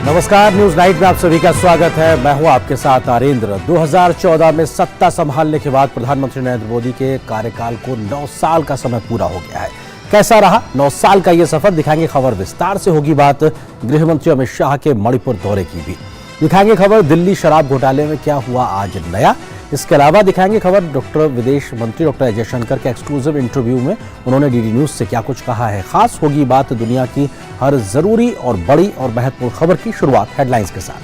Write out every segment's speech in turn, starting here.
नमस्कार, news night में आप सभी का स्वागत है। मैं हूं आपके साथ आरेंद्र। 2014 में सत्ता संभालने के बाद प्रधानमंत्री नरेंद्र मोदी के कार्यकाल को 9 साल का समय पूरा हो गया है। कैसा रहा 9 साल का ये सफर, दिखाएंगे खबर। विस्तार से होगी बात गृह मंत्री अमित शाह के मणिपुर दौरे की भी। दिखाएंगे खबर दिल्ली शराब घोटाले में क्या हुआ आज नया। इसके अलावा दिखाएंगे खबर विदेश मंत्री डॉक्टर एस जयशंकर के एक्सक्लूसिव इंटरव्यू में उन्होंने डीडी न्यूज से क्या कुछ कहा है। खास होगी बात दुनिया की हर जरूरी और बड़ी और महत्वपूर्ण खबर की। शुरुआत हेडलाइंस के साथ।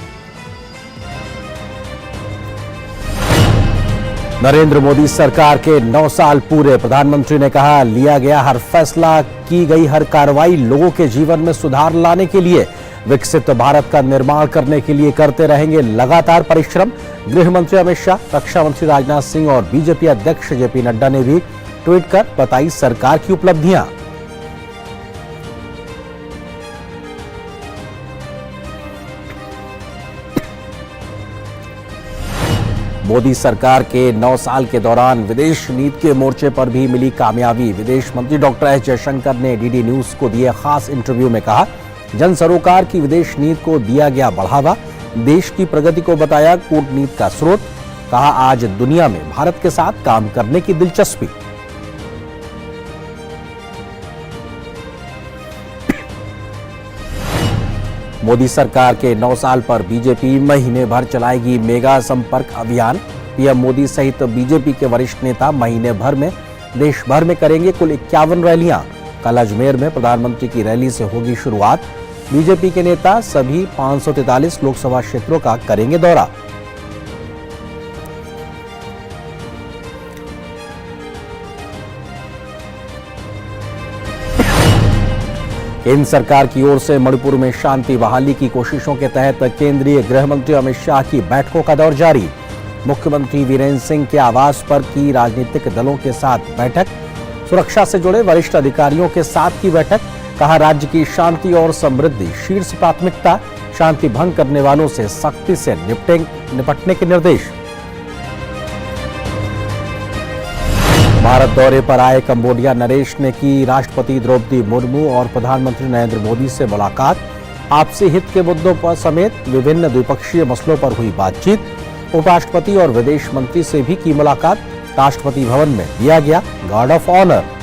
नरेंद्र मोदी सरकार के 9 साल पूरे। प्रधानमंत्री ने कहा, लिया गया हर फैसला, की गई हर कार्रवाई लोगों के जीवन में सुधार लाने के लिए, विकसित भारत का निर्माण करने के लिए करते रहेंगे लगातार परिश्रम। गृह मंत्री अमित शाह, रक्षा मंत्री राजनाथ सिंह और बीजेपी अध्यक्ष जेपी नड्डा ने भी ट्वीट कर बताई सरकार की उपलब्धियां। मोदी सरकार के 9 साल के दौरान विदेश नीति के मोर्चे पर भी मिली कामयाबी। विदेश मंत्री डॉक्टर एस जयशंकर ने डीडी न्यूज को दिए खास इंटरव्यू में कहा, जन सरोकार की विदेश नीति को दिया गया बढ़ावा, देश की प्रगति को बताया कूटनीति का स्रोत। कहा, आज दुनिया में भारत के साथ काम करने की दिलचस्पी। मोदी सरकार के 9 साल पर बीजेपी महीने भर चलाएगी मेगा संपर्क अभियान। पीएम मोदी सहित बीजेपी के वरिष्ठ नेता महीने भर में देश भर में करेंगे कुल 51 रैलियां। कल अजमेर में प्रधानमंत्री की रैली से होगी शुरुआत। बीजेपी के नेता सभी 543 लोकसभा क्षेत्रों का करेंगे दौरा। केंद्र सरकार की ओर से मणिपुर में शांति बहाली की कोशिशों के तहत केंद्रीय गृह मंत्री अमित शाह की बैठकों का दौर जारी। मुख्यमंत्री वीरेंद्र सिंह के आवास पर की राजनीतिक दलों के साथ बैठक। सुरक्षा से जुड़े वरिष्ठ अधिकारियों के साथ की बैठक। कहा, राज्य की शांति और समृद्धि शीर्ष प्राथमिकता, शांति भंग करने वालों से सख्ती से निपटने के निर्देश। भारत दौरे पर आए कंबोडिया नरेश ने की राष्ट्रपति द्रौपदी मुर्मू और प्रधानमंत्री नरेंद्र मोदी से मुलाकात। आपसी हित के मुद्दों पर समेत विभिन्न द्विपक्षीय मसलों पर हुई बातचीत। उपराष्ट्रपति और विदेश मंत्री से भी की मुलाकात। राष्ट्रपति भवन में दिया गया गार्ड ऑफ ऑनर।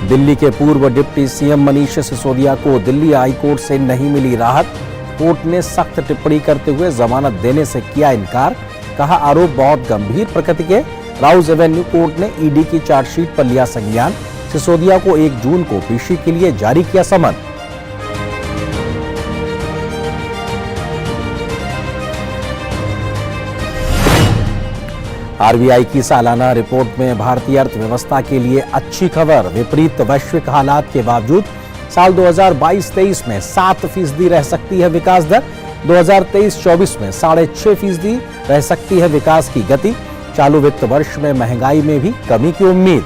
दिल्ली के पूर्व डिप्टी सीएम मनीष सिसोदिया को दिल्ली हाईकोर्ट से नहीं मिली राहत। कोर्ट ने सख्त टिप्पणी करते हुए जमानत देने से किया इनकार। कहा, आरोप बहुत गंभीर प्रकृति के। राउज एवेन्यू कोर्ट ने ईडी की चार्जशीट पर लिया संज्ञान। सिसोदिया को 1 जून को पेशी के लिए जारी किया समन। आरबीआई की सालाना रिपोर्ट में भारतीय अर्थव्यवस्था के लिए अच्छी खबर। विपरीत वैश्विक हालात के बावजूद साल 2022-23 में 7% रह सकती है विकास दर। 2023-24 में 6.5% रह सकती है विकास की गति। चालू वित्त वर्ष में महंगाई में भी कमी की उम्मीद।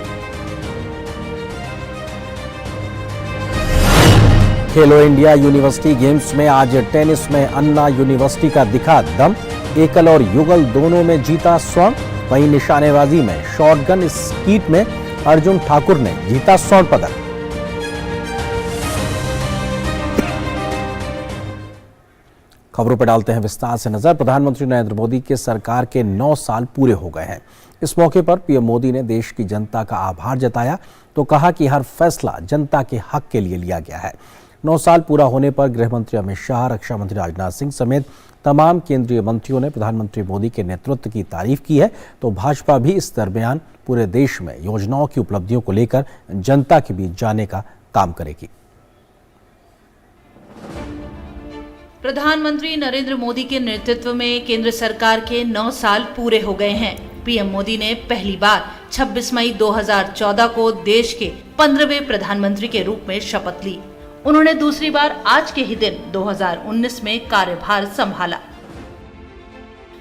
खेलो इंडिया यूनिवर्सिटी गेम्स में आज टेनिस में अन्ना यूनिवर्सिटी का दिखा दम। एकल और युगल दोनों में जीता स्वर्ण। वहीं निशानेबाजी में शॉटगन स्कीट में अर्जुन ठाकुर ने जीता स्वर्ण पदक। खबरों पर डालते हैं विस्तार से नजर। प्रधानमंत्री नरेंद्र मोदी के सरकार के 9 साल पूरे हो गए हैं। इस मौके पर पीएम मोदी ने देश की जनता का आभार जताया तो कहा कि हर फैसला जनता के हक के लिए लिया गया है। 9 साल पूरा होने पर गृह मंत्री अमित शाह, रक्षा मंत्री राजनाथ सिंह समेत तमाम केंद्रीय मंत्रियों ने प्रधानमंत्री मोदी के नेतृत्व की तारीफ की है तो भाजपा भी इस दरमियान पूरे देश में योजनाओं की उपलब्धियों को लेकर जनता के बीच जाने का काम करेगी। प्रधानमंत्री नरेंद्र मोदी के नेतृत्व में केंद्र सरकार के 9 साल पूरे हो गए हैं। पीएम मोदी ने पहली बार 26 मई 2014 को देश के 15वें प्रधानमंत्री के रूप में शपथ ली। उन्होंने दूसरी बार आज के ही दिन 2019 में कार्यभार संभाला।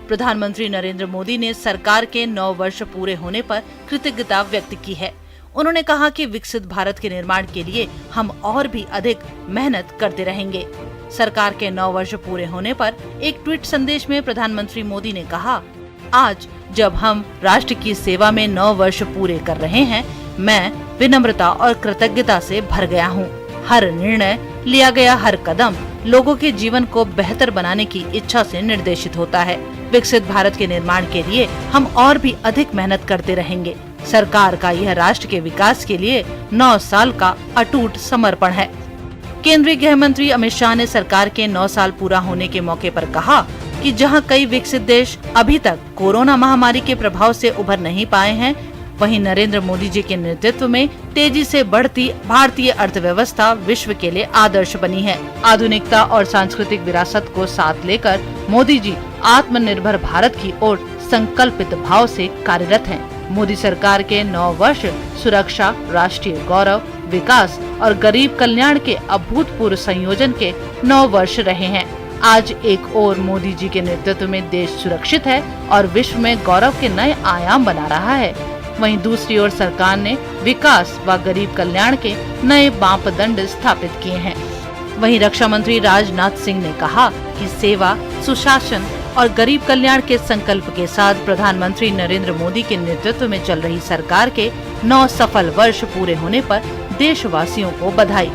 प्रधानमंत्री नरेंद्र मोदी ने सरकार के 9 वर्ष पूरे होने पर कृतज्ञता व्यक्त की है। उन्होंने कहा कि विकसित भारत के निर्माण के लिए हम और भी अधिक मेहनत करते रहेंगे। सरकार के 9 वर्ष पूरे होने पर एक ट्वीट संदेश में प्रधानमंत्री मोदी ने कहा, आज जब हम राष्ट्र की सेवा में 9 वर्ष पूरे कर रहे हैं, मैं विनम्रता और कृतज्ञता से भर गया हूँ। हर निर्णय, लिया गया हर कदम लोगों के जीवन को बेहतर बनाने की इच्छा से निर्देशित होता है। विकसित भारत के निर्माण के लिए हम और भी अधिक मेहनत करते रहेंगे। सरकार का यह राष्ट्र के विकास के लिए 9 साल का अटूट समर्पण है। केंद्रीय गृह मंत्री अमित शाह ने सरकार के 9 साल पूरा होने के मौके पर कहा कि जहां कई विकसित देश अभी तक कोरोना महामारी के प्रभाव से उभर नहीं पाए हैं, वहीं नरेंद्र मोदी जी के नेतृत्व में तेजी से बढ़ती भारतीय अर्थव्यवस्था विश्व के लिए आदर्श बनी है। आधुनिकता और सांस्कृतिक विरासत को साथ लेकर मोदी जी आत्मनिर्भर भारत की ओर संकल्पित भाव से कार्यरत हैं। मोदी सरकार के 9 वर्ष सुरक्षा, राष्ट्रीय गौरव, विकास और गरीब कल्याण के अभूतपूर्व संयोजन के 9 वर्ष रहे हैं। आज एक ओर मोदी जी के नेतृत्व में देश सुरक्षित है और विश्व में गौरव के नए आयाम बना रहा है, वहीं दूसरी ओर सरकार ने विकास व गरीब कल्याण के नए मापदंड स्थापित किए हैं। वहीं रक्षा मंत्री राजनाथ सिंह ने कहा कि सेवा, सुशासन और गरीब कल्याण के संकल्प के साथ प्रधानमंत्री नरेंद्र मोदी के नेतृत्व में चल रही सरकार के 9 सफल वर्ष पूरे होने पर देशवासियों को बधाई।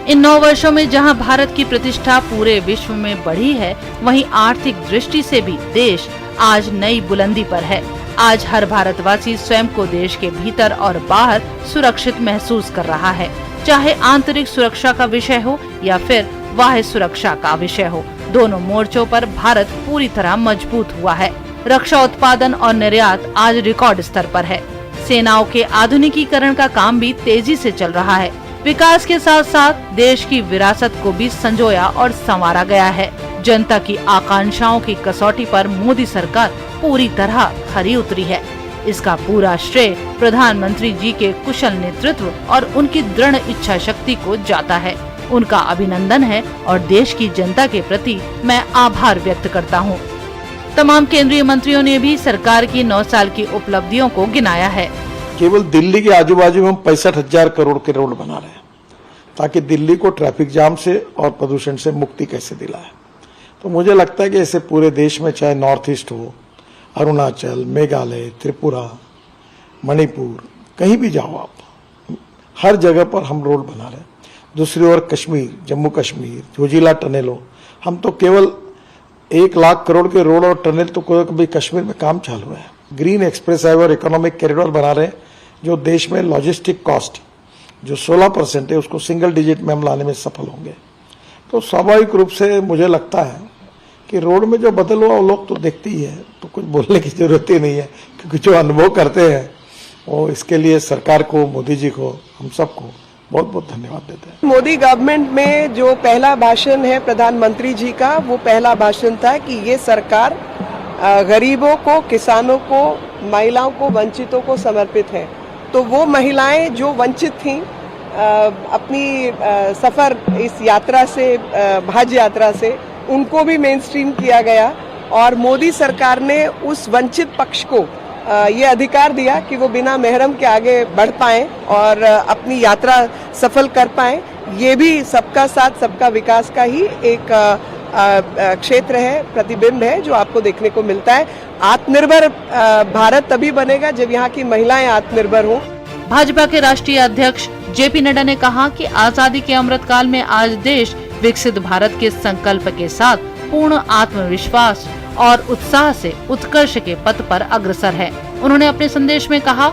इन 9 वर्षों में जहां भारत की प्रतिष्ठा पूरे विश्व में बढ़ी है, वहीं आर्थिक दृष्टि से भी देश आज नई बुलंदी पर है। आज हर भारतवासी स्वयं को देश के भीतर और बाहर सुरक्षित महसूस कर रहा है, चाहे आंतरिक सुरक्षा का विषय हो या फिर बाह्य सुरक्षा का विषय हो। दोनों मोर्चों पर भारत पूरी तरह मजबूत हुआ है। रक्षा उत्पादन और निर्यात आज रिकॉर्ड स्तर पर है। सेनाओं के आधुनिकीकरण का काम भी तेजी से चल रहा है। विकास के साथ साथ देश की विरासत को भी संजोया और संवारा गया है। जनता की आकांक्षाओं की कसौटी पर मोदी सरकार पूरी तरह खरी उतरी है। इसका पूरा श्रेय प्रधानमंत्री जी के कुशल नेतृत्व और उनकी दृढ़ इच्छा शक्ति को जाता है। उनका अभिनंदन है और देश की जनता के प्रति मैं आभार व्यक्त करता हूँ। तमाम केंद्रीय मंत्रियों ने भी सरकार की 9 साल की उपलब्धियों को गिनाया है। केवल दिल्ली के आजू बाजू में हम 65,000 करोड़ के रोड बना रहे हैं ताकि दिल्ली को ट्रैफिक जाम से और प्रदूषण से मुक्ति कैसे दिलाए। तो मुझे लगता है कि ऐसे पूरे देश में, चाहे नॉर्थ ईस्ट हो, अरुणाचल, मेघालय, त्रिपुरा, मणिपुर, कहीं भी जाओ आप, हर जगह पर हम रोड बना रहे हैं। दूसरी ओर कश्मीर, जम्मू कश्मीर, जोजिला टनल हो, हम तो केवल 1 लाख करोड़ के रोड और टनल तो कभी कश्मीर में काम चालू है। ग्रीन एक्सप्रेस हाईवे और इकोनॉमिक कॉरिडोर बना रहे हैं, जो देश में लॉजिस्टिक कॉस्ट जो 16% है उसको सिंगल डिजिट में हम लाने में सफल होंगे। तो स्वाभाविक रूप से मुझे लगता है कि रोड में जो बदल हुआ वो लोग तो देखते ही है, तो कुछ बोलने की जरूरत ही नहीं है, क्योंकि जो अनुभव करते हैं वो इसके लिए सरकार को, मोदी जी को, हम सबको बहुत बहुत धन्यवाद देते हैं। मोदी गवर्नमेंट में जो पहला भाषण है प्रधानमंत्री जी का, वो पहला भाषण था कि ये सरकार गरीबों को, किसानों को, महिलाओं को, वंचितों को समर्पित है। तो वो महिलाएं जो वंचित थीं, अपनी सफर इस यात्रा से, हज यात्रा से, उनको भी मेन स्ट्रीम किया गया और मोदी सरकार ने उस वंचित पक्ष को ये अधिकार दिया कि वो बिना महरम के आगे बढ़ पाएं और अपनी यात्रा सफल कर पाएं। ये भी सबका साथ सबका विकास का ही एक क्षेत्र है, प्रतिबिंब है जो आपको देखने को मिलता है। आत्मनिर्भर भारत तभी बनेगा जब यहाँ की महिलाएं आत्मनिर्भर हों। भाजपा के राष्ट्रीय अध्यक्ष जेपी नड्डा ने कहा कि आजादी के अमृत काल में आज देश विकसित भारत के संकल्प के साथ पूर्ण आत्मविश्वास और उत्साह से उत्कर्ष के पथ पर अग्रसर है। उन्होंने अपने संदेश में कहा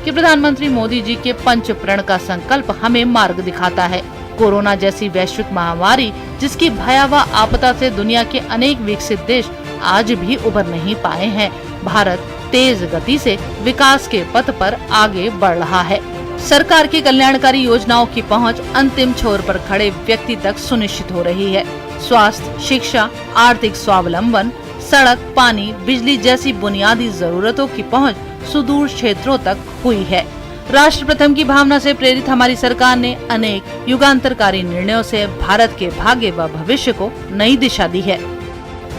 कि प्रधानमंत्री मोदी जी के पंच प्रण का संकल्प हमें मार्ग दिखाता है। कोरोना जैसी वैश्विक महामारी, जिसकी भयावह आपदा से दुनिया के अनेक विकसित देश आज भी उबर नहीं पाए हैं, भारत तेज गति से विकास के पथ पर आगे बढ़ रहा है। सरकार की कल्याणकारी योजनाओं की पहुंच अंतिम छोर पर खड़े व्यक्ति तक सुनिश्चित हो रही है। स्वास्थ्य, शिक्षा, आर्थिक स्वावलंबन, सड़क, पानी, बिजली जैसी बुनियादी जरूरतों की पहुंच सुदूर क्षेत्रों तक हुई है। राष्ट्र प्रथम की भावना से प्रेरित हमारी सरकार ने अनेक युगांतरकारी निर्णयों से भारत के भाग्य व भविष्य को नई दिशा दी है।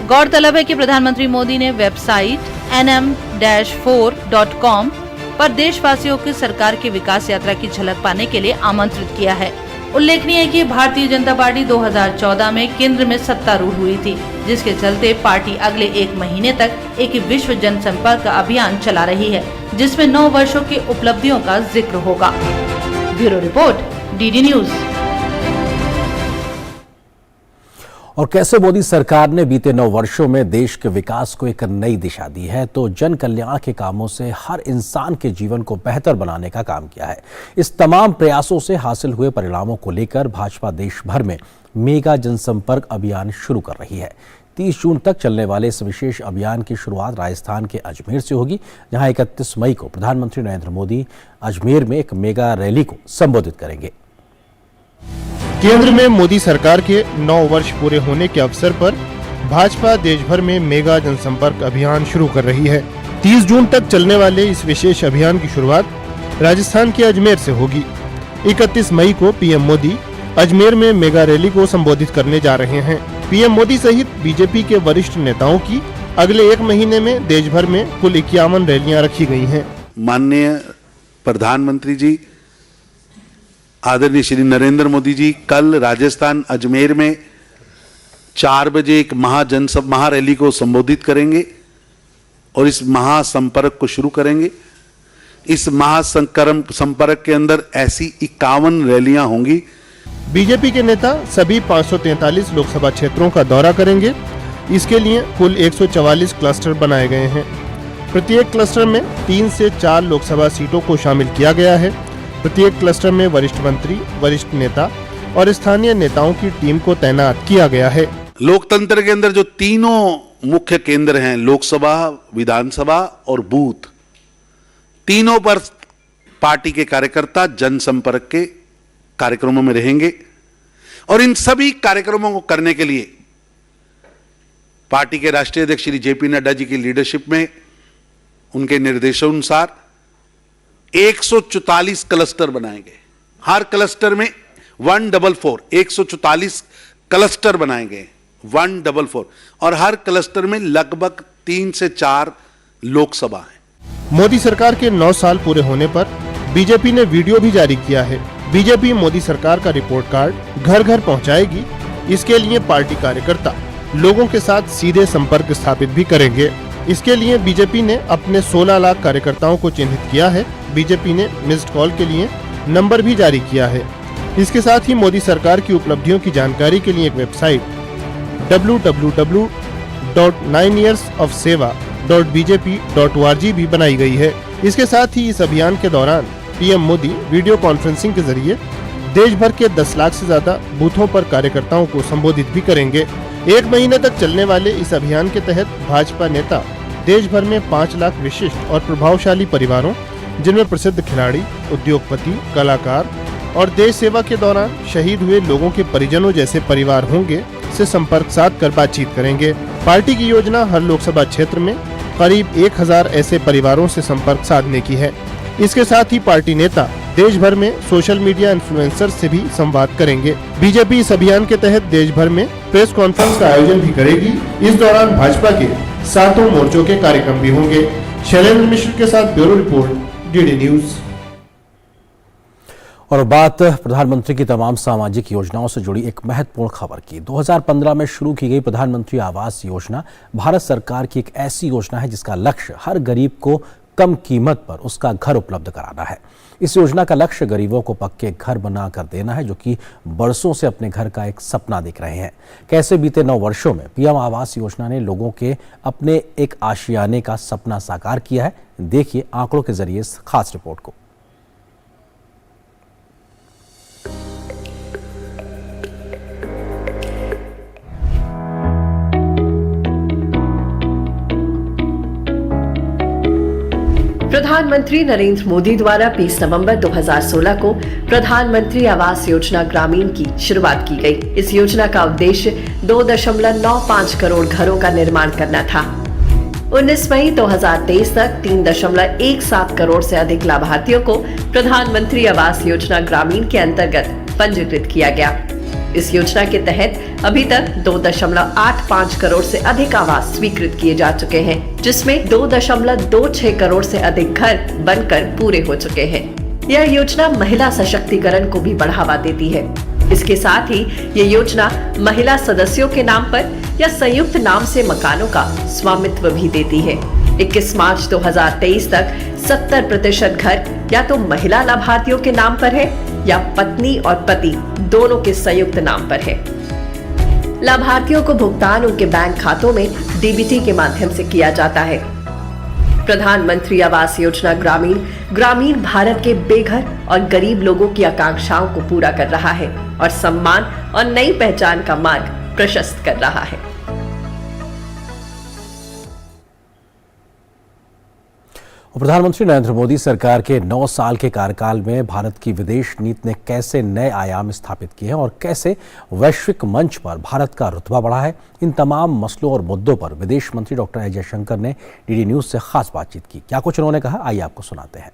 गौरतलब है कि प्रधानमंत्री मोदी ने वेबसाइट nm-4.com पर देशवासियों की सरकार की विकास यात्रा की झलक पाने के लिए आमंत्रित किया है। उल्लेखनीय है कि भारतीय जनता पार्टी 2014 में केंद्र में सत्तारूढ़ हुई थी, जिसके चलते पार्टी अगले 1 महीने तक एक विश्व जनसंपर्क अभियान चला रही है, जिसमें 9 वर्षों की उपलब्धियों का जिक्र होगा। Bureau report, DD news. और कैसे मोदी सरकार ने बीते 9 वर्षों में देश के विकास को एक नई दिशा दी है, तो जन कल्याण के कामों से हर इंसान के जीवन को बेहतर बनाने का काम किया है। इस तमाम प्रयासों से हासिल हुए परिणामों को लेकर भाजपा देश भर में मेगा जनसंपर्क अभियान शुरू कर रही है। 30 जून तक चलने वाले इस विशेष अभियान की शुरुआत राजस्थान के अजमेर से होगी, जहां 31 मई को प्रधानमंत्री नरेंद्र मोदी अजमेर में एक मेगा रैली को संबोधित करेंगे। केंद्र में मोदी सरकार के 9 वर्ष पूरे होने के अवसर पर भाजपा देश भर में मेगा जनसंपर्क अभियान शुरू कर रही है। 30 जून तक चलने वाले इस विशेष अभियान की शुरुआत राजस्थान के अजमेर से होगी। 31 मई को पीएम मोदी अजमेर में मेगा रैली को संबोधित करने जा रहे हैं। पीएम मोदी सहित बीजेपी के वरिष्ठ नेताओं की अगले 1 महीने में देश भर में कुल 51 रैलियां रखी गई हैं। माननीय प्रधानमंत्री जी आदरणीय श्री नरेंद्र मोदी जी कल राजस्थान अजमेर में 4 बजे एक महा रैली को संबोधित करेंगे और इस महासंपर्क को शुरू करेंगे। इस महासंपर्क के अंदर ऐसी 51 रैलियां होंगी। बीजेपी के नेता सभी 543 लोकसभा क्षेत्रों का दौरा करेंगे। इसके लिए कुल 144 क्लस्टर बनाए गए हैं। प्रत्येक क्लस्टर में 3 से 4 लोकसभा सीटों को शामिल किया गया है। प्रत्येक क्लस्टर में वरिष्ठ मंत्री, वरिष्ठ नेता और स्थानीय नेताओं की टीम को तैनात किया गया है। लोकतंत्र के अंदर जो तीनों मुख्य केंद्र हैं, लोकसभा, विधानसभा और बूथ, तीनों पर पार्टी के कार्यकर्ता जनसंपर्क के कार्यक्रमों में रहेंगे और इन सभी कार्यक्रमों को करने के लिए पार्टी के राष्ट्रीय अध्यक्ष श्री जेपी नड्डा जी की लीडरशिप में उनके निर्देशानुसार 144 क्लस्टर बनाए गए। हर क्लस्टर में 144 144 क्लस्टर बनाए गए 144 और हर क्लस्टर में लगभग 3 से 4 लोकसभा है। मोदी सरकार के 9 साल पूरे होने पर बीजेपी ने वीडियो भी जारी किया है। बीजेपी मोदी सरकार का रिपोर्ट कार्ड घर घर पहुंचाएगी। इसके लिए पार्टी कार्यकर्ता लोगों के साथ सीधे संपर्क स्थापित भी करेंगे। इसके लिए बीजेपी ने अपने 16 लाख कार्यकर्ताओं को चिन्हित किया है। बीजेपी ने मिस्ड कॉल के लिए नंबर भी जारी किया है। इसके साथ ही मोदी सरकार की उपलब्धियों की जानकारी के लिए एक वेबसाइट www.9yearsofseva.bjp.org भी बनाई गई है। इसके साथ ही इस अभियान के दौरान पीएम मोदी वीडियो कॉन्फ्रेंसिंग के जरिए देश भर के 10 लाख से ज्यादा बूथों पर कार्यकर्ताओं को संबोधित भी करेंगे। 1 महीने तक चलने वाले इस अभियान के तहत भाजपा नेता देश भर में 5 लाख विशिष्ट और प्रभावशाली परिवारों, जिनमें प्रसिद्ध खिलाड़ी, उद्योगपति, कलाकार और देश सेवा के दौरान शहीद हुए लोगों के परिजनों जैसे परिवार होंगे, से संपर्क साध कर बातचीत करेंगे। पार्टी की योजना हर लोकसभा क्षेत्र में करीब 1000 ऐसे परिवारों से संपर्क साधने की है। इसके साथ ही पार्टी नेता देश भर में सोशल मीडिया इन्फ्लुएंसर से भी संवाद करेंगे। बीजेपी इस अभियान के तहत देश भर में प्रेस कॉन्फ्रेंस का आयोजन भी करेगी। इस दौरान भाजपा के 7 मोर्चों के कार्यक्रम भी होंगे। शैलेंद्र मिश्र के साथ ब्यूरो रिपोर्ट, डीडी न्यूज। और बात प्रधानमंत्री की तमाम सामाजिक योजनाओं से जुड़ी एक महत्वपूर्ण खबर की। 2015 में शुरू की गई प्रधानमंत्री आवास योजना भारत सरकार की एक ऐसी योजना है जिसका लक्ष्य हर गरीब को कम कीमत पर उसका घर उपलब्ध कराना है। इस योजना का लक्ष्य गरीबों को पक्के घर बनाकर देना है, जो कि बरसों से अपने घर का एक सपना देख रहे हैं। कैसे बीते 9 वर्षों में पीएम आवास योजना ने लोगों के अपने एक आशियाने का सपना साकार किया है, देखिए आंकड़ों के जरिए इस खास रिपोर्ट को। प्रधानमंत्री नरेंद्र मोदी द्वारा 20 नवंबर 2016 को प्रधानमंत्री आवास योजना ग्रामीण की शुरुआत की गई। इस योजना का उद्देश्य 2.95 करोड़ घरों का निर्माण करना था। 19 मई 2023 तक 3.17 करोड़ से अधिक लाभार्थियों को प्रधानमंत्री आवास योजना ग्रामीण के अंतर्गत पंजीकृत किया गया। इस योजना के तहत अभी तक 2.85 करोड़ से अधिक आवास स्वीकृत किए जा चुके हैं, जिसमें 2.26 करोड़ से अधिक घर बनकर पूरे हो चुके हैं। यह योजना महिला सशक्तिकरण को भी बढ़ावा देती है। इसके साथ ही ये योजना महिला सदस्यों के नाम पर या संयुक्त नाम से मकानों का स्वामित्व भी देती है। 21 मार्च 2023 तक 70% घर या तो महिला लाभार्थियों के नाम पर है या पत्नी और पति दोनों के संयुक्त नाम पर है। लाभार्थियों को भुगतान उनके बैंक खातों में डीबीटी के माध्यम से किया जाता है। प्रधानमंत्री आवास योजना ग्रामीण भारत के बेघर और गरीब लोगों की आकांक्षाओं को पूरा कर रहा है और सम्मान और नई पहचान का मार्ग प्रशस्त कर रहा है। प्रधानमंत्री नरेंद्र मोदी सरकार के 9 साल के कार्यकाल में भारत की विदेश नीति ने कैसे नए आयाम स्थापित किए हैं और कैसे वैश्विक मंच पर भारत का रुतबा बढ़ा है, इन तमाम मसलों और मुद्दों पर विदेश मंत्री डॉक्टर एस जयशंकर ने डीडी न्यूज से खास बातचीत की। क्या कुछ उन्होंने कहा, आइए आपको सुनाते हैं।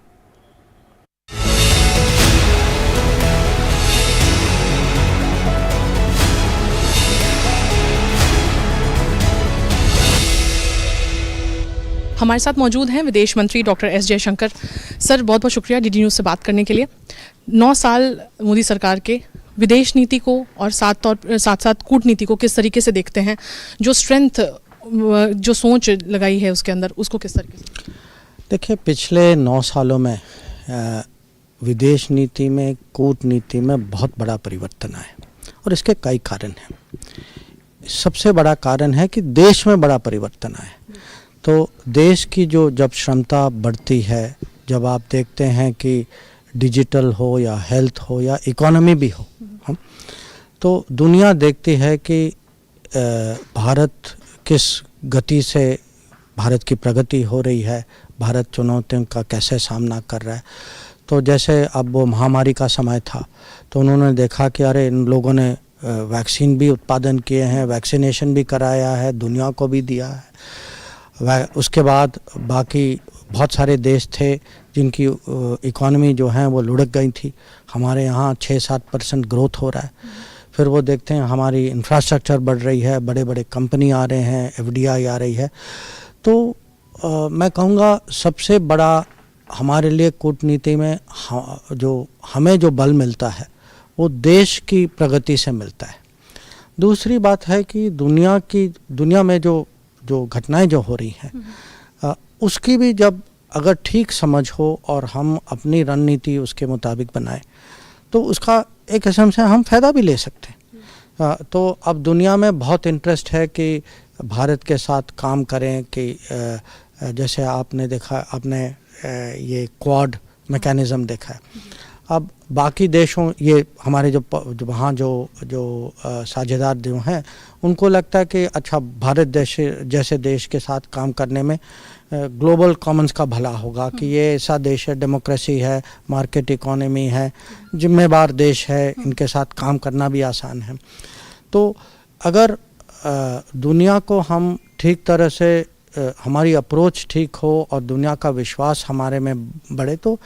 हमारे साथ मौजूद हैं विदेश मंत्री डॉक्टर एस जयशंकर। सर, बहुत बहुत शुक्रिया डीडी न्यूज़ से बात करने के लिए। 9 साल मोदी सरकार के विदेश नीति को और साथ साथ कूटनीति को किस तरीके से देखते हैं? जो स्ट्रेंथ, जो सोच लगाई है उसके अंदर, उसको किस तरीके से? देखिए, पिछले 9 सालों में विदेश नीति में, कूटनीति में बहुत बड़ा परिवर्तन आया और इसके कई कारण हैं। सबसे बड़ा कारण है कि देश में बड़ा परिवर्तन आया। तो देश की जो जब क्षमता बढ़ती है, जब आप देखते हैं कि डिजिटल हो या हेल्थ हो या इकोनॉमी भी हो, तो दुनिया देखती है कि भारत किस गति से भारत की प्रगति हो रही है, भारत चुनौतियों का कैसे सामना कर रहा है। तो जैसे अब वो महामारी का समय था तो उन्होंने देखा कि अरे इन लोगों ने वैक्सीन भी उत्पादन किए हैं, वैक्सीनेशन भी कराया है, दुनिया को भी दिया है। उसके बाद बाकी बहुत सारे देश थे जिनकी इकोनॉमी जो है वो लुढ़क गई थी। हमारे यहाँ 6-7% ग्रोथ हो रहा है। फिर वो देखते हैं हमारी इंफ्रास्ट्रक्चर बढ़ रही है, बड़े बड़े कंपनी आ रहे हैं, एफडीआई आ रही है। तो मैं कहूँगा सबसे बड़ा हमारे लिए कूटनीति में जो हमें जो बल मिलता है वो देश की प्रगति से मिलता है। दूसरी बात है कि दुनिया में जो घटनाएं जो हो रही हैं उसकी भी जब अगर ठीक समझ हो और हम अपनी रणनीति उसके मुताबिक बनाएं तो उसका एक किस्म से हम फ़ायदा भी ले सकते हैं। तो अब दुनिया में बहुत इंटरेस्ट है कि भारत के साथ काम करें कि जैसे आपने देखा, आपने ये क्वाड मैकेनिज़्म देखा है। अब बाकी देशों, ये हमारे जो वहाँ जो साझेदार जो हैं उनको लगता है कि अच्छा, भारत जैसे देश के साथ काम करने में ग्लोबल कॉमन्स का भला होगा कि ये ऐसा देश है, डेमोक्रेसी है, मार्केट इकोनॉमी है, जिम्मेदार देश है, इनके साथ काम करना भी आसान है। तो अगर दुनिया को हम ठीक तरह से हमारी अप्रोच ठीक हो और दुनिया का विश्वास हमारे में बढ़े तो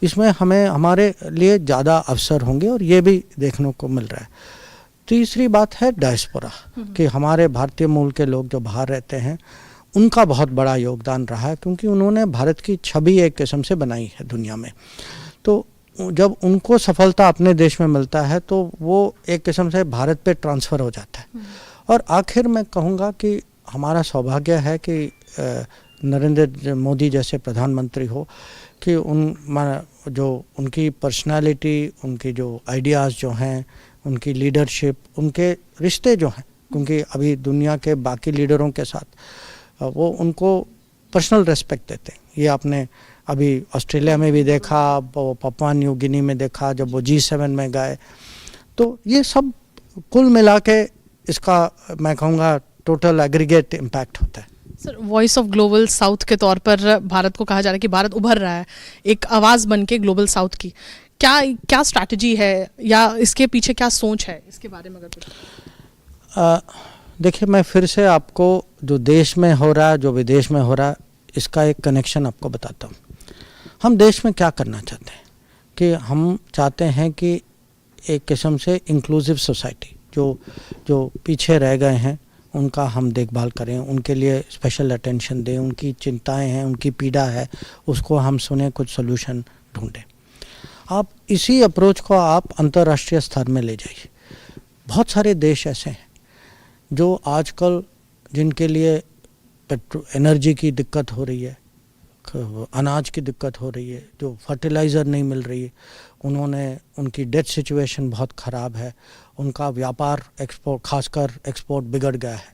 इसमें हमें हमारे लिए ज़्यादा अवसर होंगे और ये भी देखने को मिल रहा है। तीसरी बात है डायस्पोरा, कि हमारे भारतीय मूल के लोग जो बाहर रहते हैं उनका बहुत बड़ा योगदान रहा है, क्योंकि उन्होंने भारत की छवि एक किस्म से बनाई है दुनिया में। तो जब उनको सफलता अपने देश में मिलता है तो वो एक किस्म से भारत पे ट्रांसफ़र हो जाता है। और आखिर मैं कहूँगा कि हमारा सौभाग्य है कि नरेंद्र मोदी जैसे प्रधानमंत्री हो कि उनकी पर्सनालिटी, उनकी जो आइडियाज़ जो हैं, उनकी लीडरशिप, उनके रिश्ते जो हैं, क्योंकि अभी दुनिया के बाकी लीडरों के साथ वो उनको पर्सनल रिस्पेक्ट देते हैं। ये आपने अभी ऑस्ट्रेलिया में भी देखा, पापुआ न्यू गिनी में देखा, जब वो G7 में गए। तो ये सब कुल मिला के इसका मैं कहूँगा टोटल एग्रीगेट इम्पैक्ट होता है। Sir, voice of global south के तौर पर भारत को कहा जा रहा है कि भारत उभर रहा है एक आवाज़ बन के ग्लोबल साउथ की। क्या स्ट्रैटेजी है या इसके पीछे क्या सोच है, इसके बारे में अगर कुछ? देखिए, मैं फिर से आपको जो देश में हो रहा है, जो विदेश में हो रहा है, इसका एक कनेक्शन आपको बताता हूँ। हम देश में क्या करना चाहते हैं कि हम चाहते हैं कि एक किस्म से इंक्लूसिव सोसाइटी, जो पीछे रह गए हैं उनका हम देखभाल करें, उनके लिए स्पेशल अटेंशन दें, उनकी चिंताएं हैं, उनकी पीड़ा है, उसको हम सुने, कुछ सोल्यूशन ढूंढें। आप इसी अप्रोच को आप अंतर्राष्ट्रीय स्तर में ले जाइए। बहुत सारे देश ऐसे हैं जो आजकल जिनके लिए एनर्जी की दिक्कत हो रही है, अनाज की दिक्कत हो रही है, जो फर्टिलाइज़र नहीं मिल रही है, उनकी डेट सिचुएशन बहुत ख़राब है, उनका व्यापार एक्सपोर्ट खासकर एक्सपोर्ट बिगड़ गया है।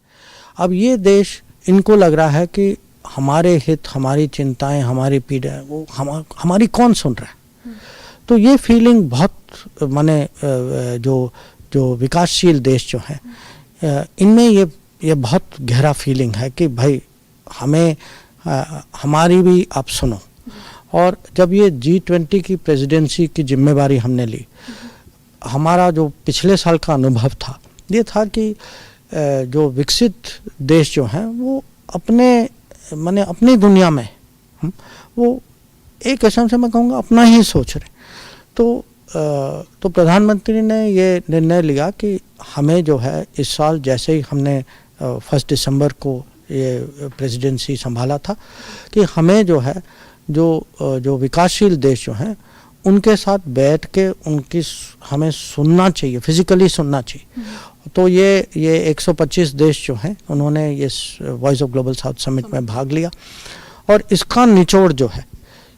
अब ये देश इनको लग रहा है कि हमारे हित, हमारी चिंताएं, हमारी पीड़ा वो हमारी कौन सुन रहा है। तो ये फीलिंग बहुत माने जो विकासशील देश जो हैं इनमें ये बहुत गहरा फीलिंग है कि भाई हमें हमारी भी आप सुनो। और जब ये G20 की प्रेसिडेंसी की जिम्मेवारी हमने ली, हमारा जो पिछले साल का अनुभव था ये था कि जो विकसित देश जो हैं वो अपनी दुनिया में वो एक किस्म से मैं कहूँगा अपना ही सोच रहे। तो प्रधानमंत्री ने ये निर्णय लिया कि हमें जो है इस साल जैसे ही हमने 1 दिसंबर को ये प्रेसिडेंसी संभाला था कि हमें जो है जो विकासशील देश जो हैं उनके साथ बैठ के हमें सुनना चाहिए, फिजिकली सुनना चाहिए। तो ये 125 देश जो हैं उन्होंने ये voice of global south summit में भाग लिया और इसका निचोड़ जो है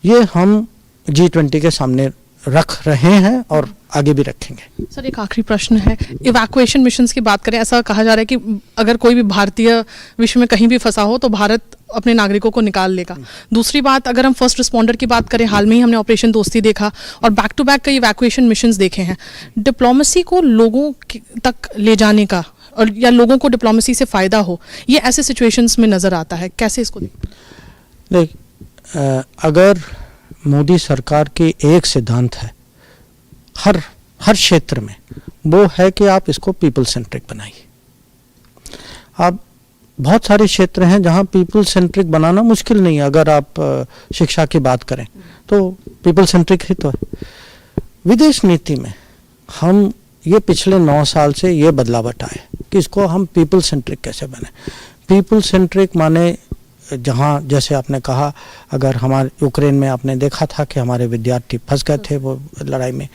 ये हम G20 के सामने रख रहे हैं और आगे भी रखेंगे। सर एक आखिरी प्रश्न है, इवैक्यूएशन मिशंस की बात करें, ऐसा कहा जा रहा है कि अगर कोई भी भारतीय विश्व में कहीं भी फंसा हो तो भारत अपने नागरिकों को निकाल लेगा। दूसरी बात, अगर हम फर्स्ट रिस्पॉन्डर की बात करें, हाल में ही हमने ऑपरेशन दोस्ती देखा और बैक टू बैक कई इवैक्यूएशन मिशंस देखे हैं। डिप्लोमेसी को लोगों तक ले जाने का और या लोगों को डिप्लोमेसी से फ़ायदा हो, ये ऐसे सिचुएशंस में नज़र आता है, कैसे इसको देख अगर मोदी सरकार की एक सिद्धांत है हर क्षेत्र में, वो है कि आप इसको पीपल सेंट्रिक बनाइए। आप बहुत सारे क्षेत्र हैं जहां पीपल सेंट्रिक बनाना मुश्किल नहीं है। अगर आप शिक्षा की बात करें तो पीपल सेंट्रिक ही तो है। विदेश नीति में हम ये पिछले 9 साल से ये बदलावट आए कि इसको हम पीपल सेंट्रिक कैसे बने। पीपल सेंट्रिक माने जहाँ जैसे आपने कहा, अगर हमारे यूक्रेन में आपने देखा था कि हमारे विद्यार्थी फंस गए थे वो लड़ाई में,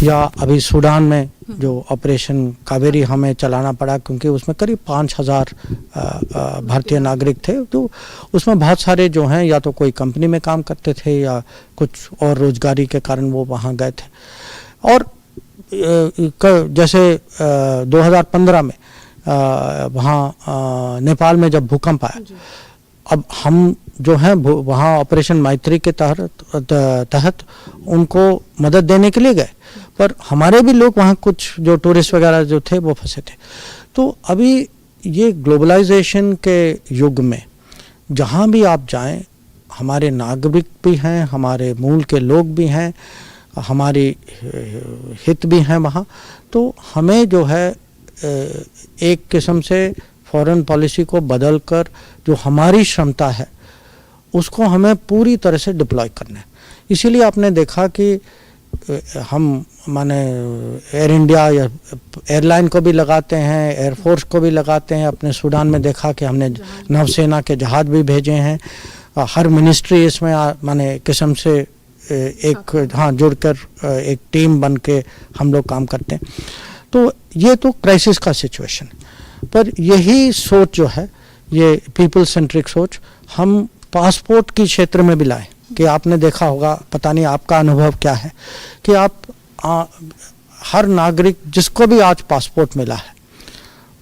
या अभी सूडान में जो ऑपरेशन कावेरी हमें चलाना पड़ा क्योंकि उसमें करीब 5000 भारतीय नागरिक थे। तो उसमें बहुत सारे जो हैं या तो कोई कंपनी में काम करते थे या कुछ और रोजगारी के कारण वो वहाँ गए थे। और जैसे 2015 में वहाँ नेपाल में जब भूकंप आया, अब हम जो हैं वहाँ ऑपरेशन मैत्री के तहत उनको मदद देने के लिए गए, पर हमारे भी लोग वहाँ कुछ जो टूरिस्ट वगैरह जो थे वो फंसे थे। तो अभी ये ग्लोबलाइजेशन के युग में जहाँ भी आप जाएं, हमारे नागरिक भी हैं, हमारे मूल के लोग भी हैं, हमारी हित भी हैं वहाँ। तो हमें जो है एक किस्म से फॉरेन पॉलिसी को बदलकर जो हमारी क्षमता है उसको हमें पूरी तरह से डिप्लॉय करना है। इसीलिए आपने देखा कि हम माने एयर इंडिया या एयरलाइन को भी लगाते हैं, एयरफोर्स को भी लगाते हैं। अपने सूडान में देखा कि हमने नौसेना के जहाज भी भेजे हैं। हर मिनिस्ट्री इसमें माने किस्म से एक जुड़कर एक टीम बन के हम लोग काम करते हैं। तो ये तो क्राइसिस का सिचुएशन है, पर यही सोच जो है, ये पीपल सेंट्रिक सोच हम पासपोर्ट की क्षेत्र में भी लाएं। कि आपने देखा होगा, पता नहीं आपका अनुभव क्या है, कि आप हर नागरिक जिसको भी आज पासपोर्ट मिला है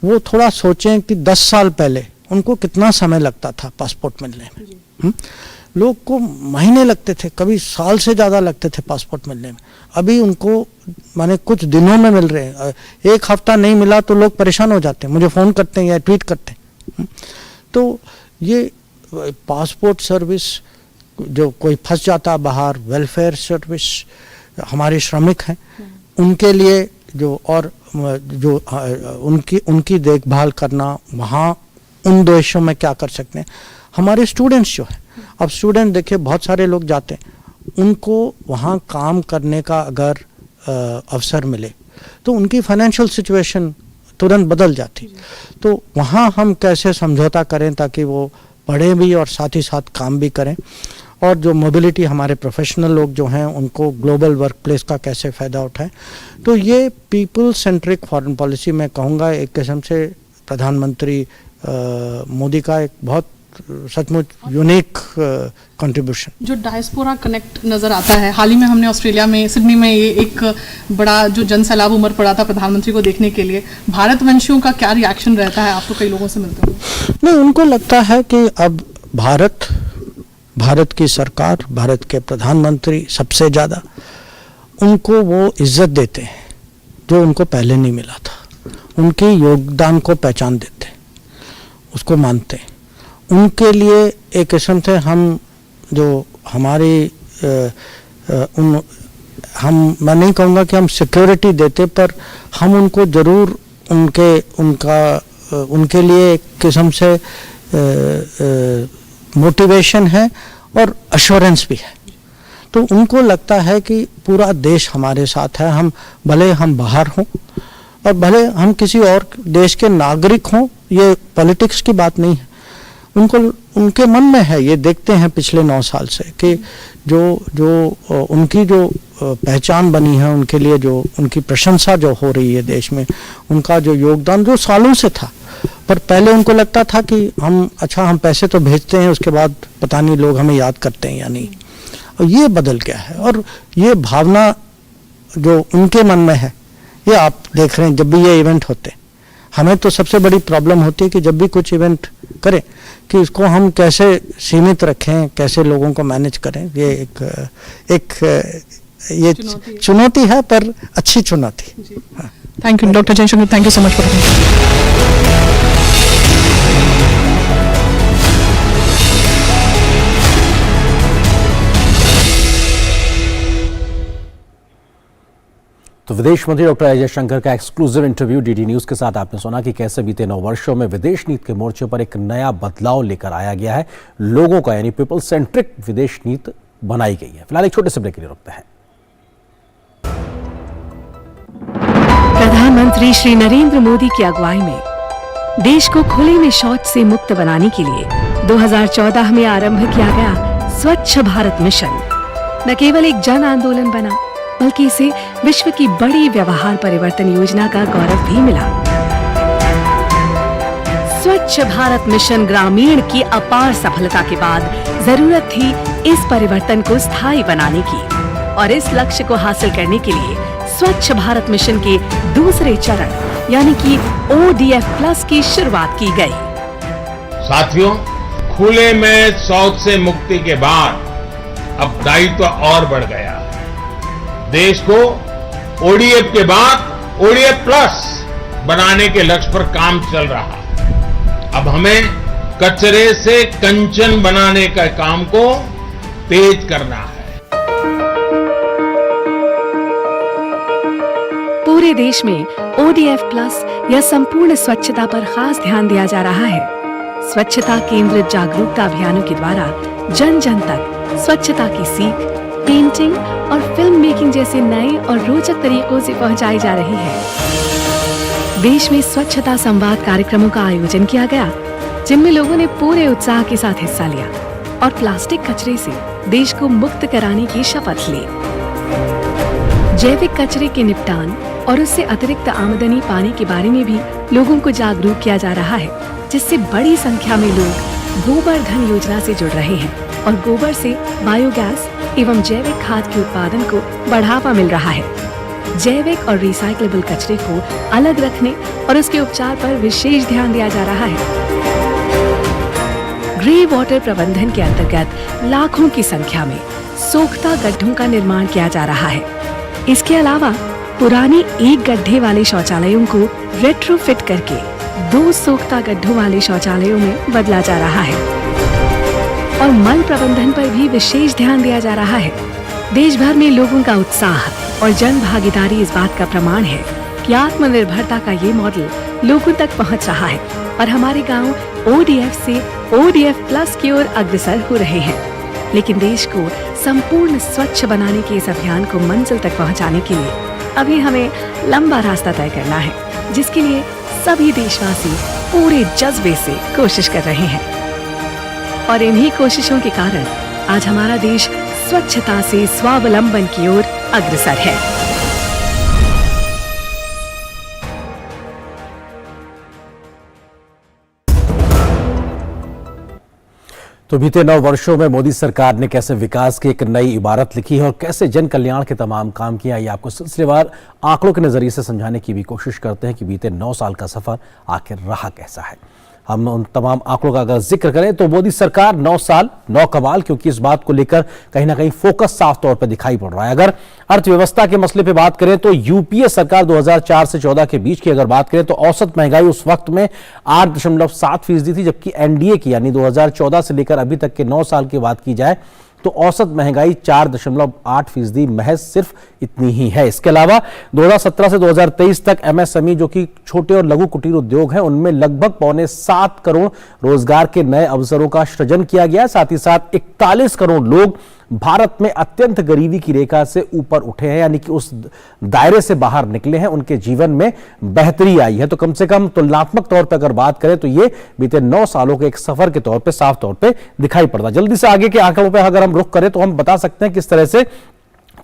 वो थोड़ा सोचें कि 10 साल पहले उनको कितना समय लगता था पासपोर्ट मिलने में। लोग को महीने लगते थे, कभी साल से ज़्यादा लगते थे पासपोर्ट मिलने में। अभी उनको माने कुछ दिनों में मिल रहे हैं। 1 हफ्ता नहीं मिला तो लोग परेशान हो जाते हैं, मुझे फ़ोन करते हैं या ट्वीट करते हैं। तो ये पासपोर्ट सर्विस, जो कोई फंस जाता बाहर, वेलफेयर सर्विस, हमारे श्रमिक हैं उनके लिए जो उनकी देखभाल करना, वहाँ उन देशों में क्या कर सकते हैं। हमारे स्टूडेंट्स जो है, अब स्टूडेंट देखिए बहुत सारे लोग जाते हैं, उनको वहाँ काम करने का अगर अवसर मिले तो उनकी फाइनेंशियल सिचुएशन तुरंत बदल जाती। तो वहाँ हम कैसे समझौता करें ताकि वो पढ़ें भी और साथ ही साथ काम भी करें। और जो मोबिलिटी हमारे प्रोफेशनल लोग जो हैं उनको ग्लोबल वर्क प्लेस का कैसे फ़ायदा उठाएं। तो ये पीपल सेंट्रिक फॉरेन पॉलिसी मैं कहूँगा एक किस्म से प्रधानमंत्री मोदी का एक बहुत सचमुच यूनिक कंट्रीब्यूशन। जो डायस्पोरा कनेक्ट नज़र आता है, हाल ही में हमने ऑस्ट्रेलिया में सिडनी में ये एक बड़ा जो जन सैलाब उमड़ पड़ा था प्रधानमंत्री को देखने के लिए, भारतवंशियों का क्या रिएक्शन रहता है? आप तो कई लोगों से मिलते हो। नहीं, उनको लगता है कि अब भारत की सरकार, भारत के प्रधानमंत्री सबसे ज़्यादा उनको वो इज्जत देते हैं जो उनको पहले नहीं मिला था, उनके योगदान को पहचान देते हैं, उसको मानते हैं। उनके लिए एक किस्म से हम जो हमारी मैं नहीं कहूँगा कि हम सिक्योरिटी देते, पर हम उनको ज़रूर उनके लिए एक किस्म से मोटिवेशन है और अश्योरेंस भी है। तो उनको लगता है कि पूरा देश हमारे साथ है, हम भले हम बाहर हों और भले हम किसी और देश के नागरिक हों, ये पॉलिटिक्स की बात नहीं है। उनके मन में है, ये देखते हैं पिछले 9 साल से कि जो उनकी जो पहचान बनी है, उनके लिए जो उनकी प्रशंसा जो हो रही है देश में, उनका जो योगदान जो सालों से था, पर पहले उनको लगता था कि हम पैसे तो भेजते हैं, उसके बाद पता नहीं लोग हमें याद करते हैं या नहीं। और ये बदल गया है और ये भावना जो उनके मन में है, ये आप देख रहे हैं जब भी ये इवेंट होते हैं। हमें तो सबसे बड़ी प्रॉब्लम होती है कि जब भी कुछ इवेंट करें कि इसको हम कैसे सीमित रखें, कैसे लोगों को मैनेज करें। ये ये चुनौती है, पर अच्छी चुनौती। Thank you doctor Jaishankar, thank you so much for तो विदेश मंत्री डॉक्टर एस जयशंकर का एक्सक्लूसिव इंटरव्यू डीडी न्यूज के साथ आपने सुना कि कैसे बीते 9 वर्षों में विदेश नीति के मोर्चे पर एक नया बदलाव लेकर आया गया है। लोगों का यानी पीपल सेंट्रिक विदेश नीति बनाई गई है। फिलहाल एक छोटे से ब्रेक के लिए रुकते हैं। प्रधानमंत्री श्री नरेंद्र मोदी की अगुवाई में देश को खुले में शौच से मुक्त बनाने के लिए 2014 में आरंभ किया गया स्वच्छ भारत मिशन न केवल एक जन आंदोलन बना, बल्कि इसे विश्व की बड़ी व्यवहार परिवर्तन योजना का गौरव भी मिला। स्वच्छ भारत मिशन ग्रामीण की अपार सफलता के बाद जरूरत थी इस परिवर्तन को स्थायी बनाने की, और इस लक्ष्य को हासिल करने के लिए स्वच्छ भारत मिशन के दूसरे चरण यानी कि ODF+ की शुरुआत की गई। साथियों, खुले में शौच से मुक्ति के बाद अब दायित्व और बढ़ गया है। देश को ODF के बाद ODF+ बनाने के लक्ष्य पर काम चल रहा है। अब हमें कचरे से कंचन बनाने का काम को तेज करना है। पूरे देश में ODF+ या संपूर्ण स्वच्छता पर खास ध्यान दिया जा रहा है। स्वच्छता केंद्रित जागरूकता अभियानों के द्वारा जन जन तक स्वच्छता की सीख, पेंटिंग और फिल्म मेकिंग जैसे नए और रोचक तरीकों से पहुंचाई जा रही है। देश में स्वच्छता संवाद कार्यक्रमों का आयोजन किया गया, जिनमें लोगों ने पूरे उत्साह के साथ हिस्सा लिया और प्लास्टिक कचरे से देश को मुक्त कराने की शपथ ली। जैविक कचरे के निपटान और उससे अतिरिक्त आमदनी पाने के बारे में भी लोगों को जागरूक किया जा रहा है, जिससे बड़ी संख्या में लोग गोबर धन योजना से जुड़ रहे हैं और गोबर से बायोगैस एवं जैविक खाद के उत्पादन को बढ़ावा मिल रहा है। जैविक और रिसाइक्लेबल कचरे को अलग रखने और उसके उपचार पर विशेष ध्यान दिया जा रहा है। ग्रे वाटर प्रबंधन के अंतर्गत लाखों की संख्या में सोख्ता गड्ढों का निर्माण किया जा रहा है। इसके अलावा पुराने एक गड्ढे वाले शौचालयों को रेट्रोफिट करके 2 सोख्ता गड्ढों वाले शौचालयों में बदला जा रहा है और मल प्रबंधन पर भी विशेष ध्यान दिया जा रहा है। देश भर में लोगों का उत्साह और जन भागीदारी इस बात का प्रमाण है कि आत्मनिर्भरता का ये मॉडल लोगों तक पहुंच रहा है और हमारे गांव ODF से ODF+ की ओर अग्रसर हो रहे हैं। लेकिन देश को संपूर्ण स्वच्छ बनाने के इस अभियान को मंजिल तक पहुंचाने के लिए अभी हमें लंबा रास्ता तय करना है, जिसके लिए सभी देशवासी पूरे जज्बे से कोशिश कर रहे हैं। और इन्हीं कोशिशों के कारण आज हमारा देश स्वच्छता से स्वावलंबन की ओर अग्रसर है। तो बीते 9 वर्षों में मोदी सरकार ने कैसे विकास की एक नई इबारत लिखी है और कैसे जन कल्याण के तमाम काम किया, ये आपको सिलसिलेवार आंकड़ों के नजरिए से समझाने की भी कोशिश करते हैं कि बीते 9 साल का सफर आखिर रहा कैसा है। हम उन तमाम आंकड़ों का अगर जिक्र करें तो मोदी सरकार 9 साल 9 कमाल, क्योंकि इस बात को लेकर कहीं ना कहीं फोकस साफ तौर पर दिखाई पड़ रहा है। अगर अर्थव्यवस्था के मसले पे बात करें तो यूपीए सरकार 2004 से 14 के बीच की अगर बात करें तो औसत महंगाई उस वक्त में 8.7% थी, जबकि एनडीए की यानी 2014 से लेकर अभी तक के 9 साल की बात की जाए तो औसत महंगाई 4.8% महज सिर्फ इतनी ही है। इसके अलावा 2017 से 2023 तक एमएसएमई जो कि छोटे और लघु कुटीर उद्योग हैं उनमें लगभग 6.25 करोड़ रोजगार के नए अवसरों का सृजन किया गया। साथ ही साथ 41 करोड़ लोग भारत में अत्यंत गरीबी की रेखा से ऊपर उठे हैं, यानी कि उस दायरे से बाहर निकले हैं, उनके जीवन में बेहतरी आई है। तो कम से कम तुलनात्मक तौर पर अगर बात करें तो ये बीते 9 सालों के एक सफर के तौर पे साफ तौर पे दिखाई पड़ता। जल्दी से आगे के आंकड़ों पे अगर हम रुख करें तो हम बता सकते हैं किस तरह से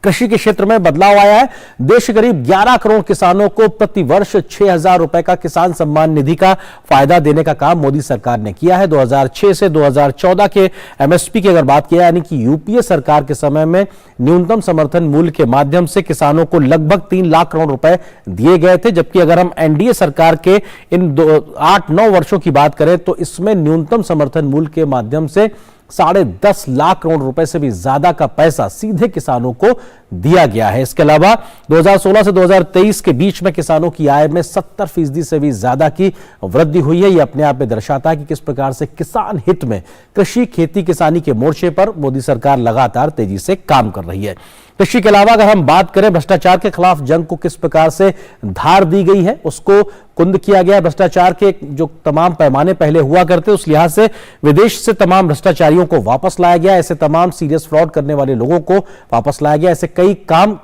कृषि के क्षेत्र में बदलाव आया है। देश के करीब 11 करोड़ किसानों को प्रति वर्ष 6,000 रुपए का किसान सम्मान निधि का फायदा देने का काम मोदी सरकार ने किया है। 2006 से 2014 के एमएसपी की अगर बात किया यानी कि यूपीए सरकार के समय में न्यूनतम समर्थन मूल्य के माध्यम से किसानों को लगभग 3 लाख करोड़ रुपए दिए गए थे, जबकि अगर हम एनडीए सरकार के इन 8-9 वर्षों की बात करें तो इसमें न्यूनतम समर्थन मूल्य के माध्यम से 10.5 लाख करोड़ रुपए से भी ज्यादा का पैसा सीधे किसानों को दिया गया है। इसके अलावा 2016 से 2023 के बीच में किसानों की आय में 70% से भी ज्यादा की वृद्धि हुई है। यह अपने आप में दर्शाता है कि किस प्रकार से किसान हित में कृषि खेती किसानी के मोर्चे पर मोदी सरकार लगातार तेजी से काम कर रही है। कृषि के अलावा अगर हम बात करें भ्रष्टाचार के खिलाफ जंग को किस प्रकार से धार दी गई है, उसको कुंद किया गया। भ्रष्टाचार के जो तमाम पैमाने पहले हुआ करते उस लिहाज से विदेश से तमाम भ्रष्टाचारियों को वापस लाया गया, ऐसे तमाम सीरियस फ्रॉड करने वाले लोगों को वापस लाया गया। ऐसे कई काम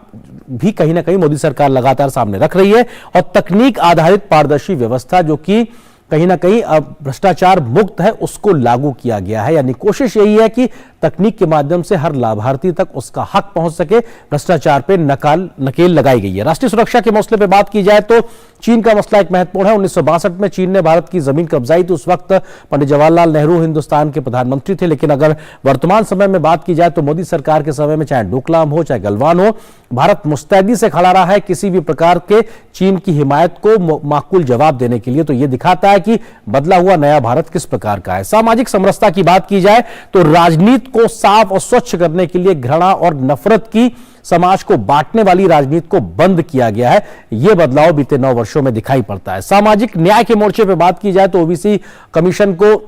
भी कहीं ना कहीं मोदी सरकार लगातार सामने रख रही है और तकनीक आधारित पारदर्शी व्यवस्था जो कि कहीं ना कहीं अब भ्रष्टाचार मुक्त है उसको लागू किया गया है। यानी कोशिश यही है कि तकनीक के माध्यम से हर लाभार्थी तक उसका हक पहुंच सके, भ्रष्टाचार पे नकेल लगाई गई है। राष्ट्रीय सुरक्षा के मसले पे बात की जाए तो चीन का मसला एक महत्वपूर्ण है। 1962 में चीन ने भारत की जमीन कब्जाई थी। उस वक्त पंडित जवाहरलाल नेहरू हिंदुस्तान के प्रधानमंत्री थे, लेकिन अगर वर्तमान समय में बात की जाए तो मोदी सरकार के समय में चाहे डोकलाम हो चाहे गलवान हो, भारत मुस्तैदी से खड़ा रहा है किसी भी प्रकार के चीन की हिमायत को माकूल जवाब देने के लिए। तो यह दिखाता है कि बदला हुआ नया भारत किस प्रकार का है। सामाजिक समरसता की बात की जाए तो राजनीति को साफ और स्वच्छ करने के लिए घृणा और नफरत की, समाज को बांटने वाली राजनीति को बंद किया गया है। यह बदलाव बीते 9 वर्षों में दिखाई पड़ता है। सामाजिक न्याय के मोर्चे पर बात की जाए तो ओबीसी कमीशन को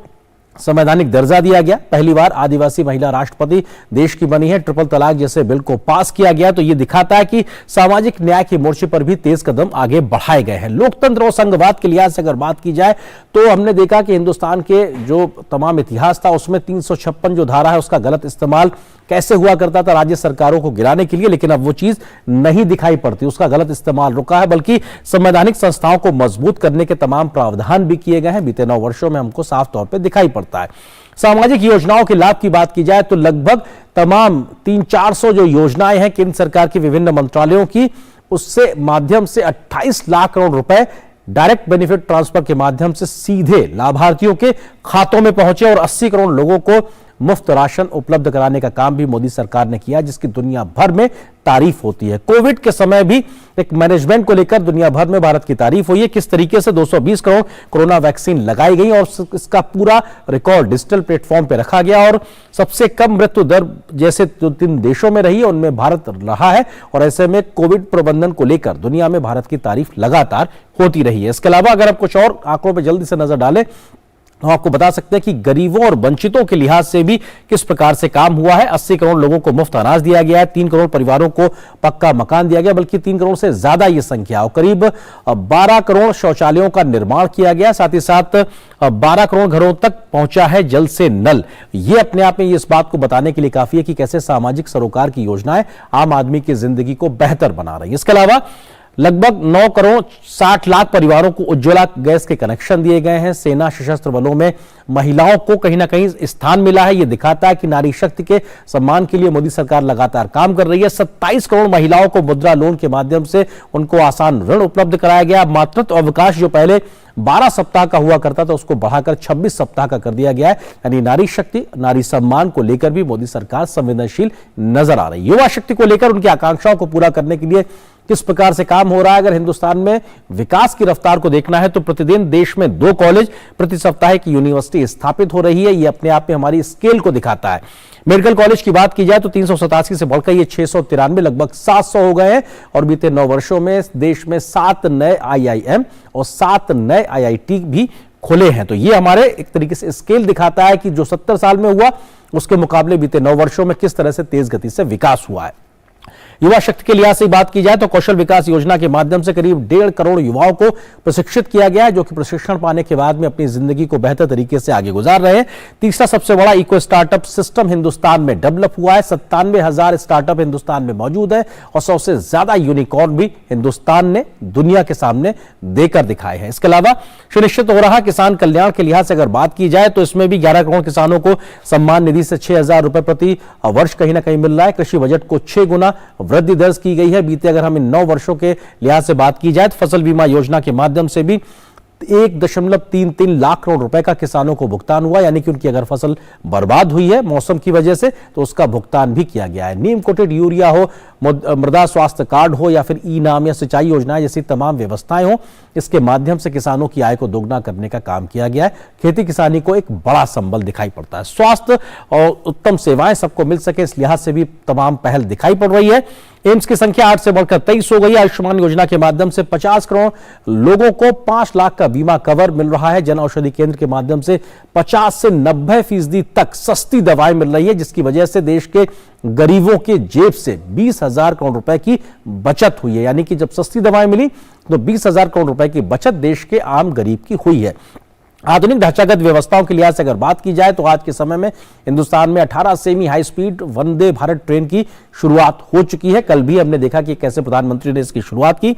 संवैधानिक दर्जा दिया गया। पहली बार आदिवासी महिला राष्ट्रपति देश की बनी है। ट्रिपल तलाक जैसे बिल को पास किया गया। तो यह दिखाता है कि सामाजिक न्याय के मोर्चे पर भी तेज कदम आगे बढ़ाए गए हैं। लोकतंत्र और संघवाद के लिहाज से अगर बात की जाए तो हमने देखा कि हिंदुस्तान के जो तमाम इतिहास था उसमें 356 जो धारा है उसका गलत इस्तेमाल कैसे हुआ करता था राज्य सरकारों को गिराने के लिए, लेकिन अब वो चीज नहीं दिखाई पड़ती, उसका गलत इस्तेमाल रुका है, बल्कि संवैधानिक संस्थाओं को मजबूत करने के तमाम प्रावधान भी किए गए हैं। बीते 9 वर्षों में हमको साफ तौर पर दिखाई पड़ता है। सामाजिक योजनाओं के लाभ की बात की जाए तो लगभग तमाम 300-400 जो योजनाएं हैं केंद्र सरकार के विभिन्न मंत्रालयों की, उससे माध्यम से 28 लाख करोड़ रुपए डायरेक्ट बेनिफिट ट्रांसफर के माध्यम से सीधे लाभार्थियों के खातों में पहुंचे और 80 करोड़ लोगों को मुफ्त राशन उपलब्ध कराने का काम भी मोदी सरकार ने किया, जिसकी दुनिया भर में तारीफ होती है। कोविड के समय भी एक मैनेजमेंट को लेकर दुनिया भर में भारत की तारीफ हुई है। किस तरीके से 220 करोड़ कोरोना वैक्सीन लगाई गई और इसका पूरा रिकॉर्ड डिजिटल प्लेटफॉर्म पे रखा गया और सबसे कम मृत्यु दर जैसे 2-3 देशों में रही है उनमें भारत रहा है और ऐसे में कोविड प्रबंधन को लेकर दुनिया में भारत की तारीफ लगातार होती रही है। इसके अलावा अगर आप कुछ और आंकड़ों पर जल्दी से नजर डालें हम आपको बता सकते हैं कि गरीबों और वंचितों के लिहाज से भी किस प्रकार से काम हुआ है। 80 करोड़ लोगों को मुफ्त अनाज दिया गया है, 3 करोड़ परिवारों को पक्का मकान दिया गया, बल्कि 3 करोड़ से ज्यादा ये संख्या और करीब 12 करोड़ शौचालयों का निर्माण किया गया। साथ ही साथ 12 करोड़ घरों तक पहुंचा है जल से नल। ये अपने आप में इस बात को बताने के लिए काफी है कि कैसे सामाजिक सरोकार की योजनाएं आम आदमी की जिंदगी को बेहतर बना रही है। इसके अलावा लगभग 9 करोड़ 60 लाख परिवारों को उज्ज्वला गैस के कनेक्शन दिए गए हैं। सेना सशस्त्र बलों में महिलाओं को कहीं ना कहीं स्थान मिला है। यह दिखाता है कि नारी शक्ति के सम्मान के लिए मोदी सरकार लगातार काम कर रही है। 27 करोड़ महिलाओं को मुद्रा लोन के माध्यम से उनको आसान ऋण उपलब्ध कराया गया। मातृत्व अवकाश जो पहले 12 सप्ताह का हुआ करता था उसको बढ़ाकर 26 सप्ताह का कर दिया गया है। यानी नारी शक्ति, नारी सम्मान को लेकर भी मोदी सरकार संवेदनशील नजर आ रही है। युवा शक्ति को लेकर उनकी आकांक्षाओं को पूरा करने के लिए किस प्रकार से काम हो रहा है, अगर हिंदुस्तान में विकास की रफ्तार को देखना है तो प्रतिदिन देश में 2 कॉलेज, प्रति सप्ताह एक यूनिवर्सिटी स्थापित हो रही है। यह अपने आप में हमारी स्केल को दिखाता है। मेडिकल कॉलेज की बात की जाए तो 387 से बढ़कर ये 693, लगभग 700 हो गए हैं। और बीते 9 वर्षों में देश में 7 नए IIM और 7 नए IIT भी खुले हैं। तो ये हमारे एक तरीके से स्केल दिखाता है कि जो 70 साल में हुआ उसके मुकाबले बीते 9 वर्षों में किस तरह से तेज गति से विकास हुआ है। युवा शक्ति के लिहाज से बात की जाए तो कौशल विकास योजना के माध्यम से करीब 1.5 करोड़ युवाओं को प्रशिक्षित किया गया है, जो कि प्रशिक्षण पाने के बाद में अपनी जिंदगी को बेहतर तरीके से आगे गुजार रहे हैं। तीसरा सबसे बड़ा इको स्टार्टअप सिस्टम हिंदुस्तान में डेवलप हुआ है। 97,000 स्टार्टअप हिंदुस्तान में मौजूद है और 100 से ज्यादा यूनिकॉर्न भी हिंदुस्तान ने दुनिया के सामने देकर दिखाए हैं। इसके अलावा सुनिश्चित हो रहा किसान कल्याण के लिहाज से अगर बात की जाए तो इसमें भी 11 करोड़ किसानों को सम्मान निधि से 6,000 रुपए प्रति वर्ष कहीं ना कहीं मिल रहा है। कृषि बजट को 6 गुना वृद्धि दर्ज की गई है। बीते अगर हम इन 9 वर्षों के लिहाज से बात की जाए तो फसल बीमा योजना के माध्यम से भी 1.33 लाख करोड़ रुपए का किसानों को भुगतान हुआ। यानी कि उनकी अगर फसल बर्बाद हुई है मौसम की वजह से तो उसका भुगतान भी किया गया है। नीम कोटेड यूरिया हो, मृदा स्वास्थ्य कार्ड हो या फिर ई नाम या सिंचाई योजनाएं जैसी तमाम व्यवस्थाएं हो, इसके माध्यम से किसानों की आय को दोगुना करने का काम किया गया है। खेती किसानी को एक बड़ा संबल दिखाई पड़ता है। स्वास्थ्य और उत्तम सेवाएं सबको मिल सके इस लिहाज से भी तमाम पहल दिखाई पड़ रही है। एम्स की संख्या 8 से बढ़कर 23 हो गई है। आयुष्मान योजना के माध्यम से 50 करोड़ लोगों को 5 लाख का बीमा कवर मिल रहा है। जन औषधि केंद्र के माध्यम से 50 से 90% तक सस्ती दवाएं मिल रही है, जिसकी वजह से देश के गरीबों के जेब से 20,000 करोड़ रुपए की बचत हुई है। यानी कि जब सस्ती दवाएं मिली तो 20,000 करोड़ रुपए की बचत देश के आम गरीब की हुई है। आधुनिक ढांचागत व्यवस्थाओं के लिहाज से अगर बात की जाए तो आज के समय में हिंदुस्तान में 18 semi high speed Vande Bharat train की शुरुआत हो चुकी है। कल भी हमने देखा कि कैसे प्रधानमंत्री ने इसकी शुरुआत की।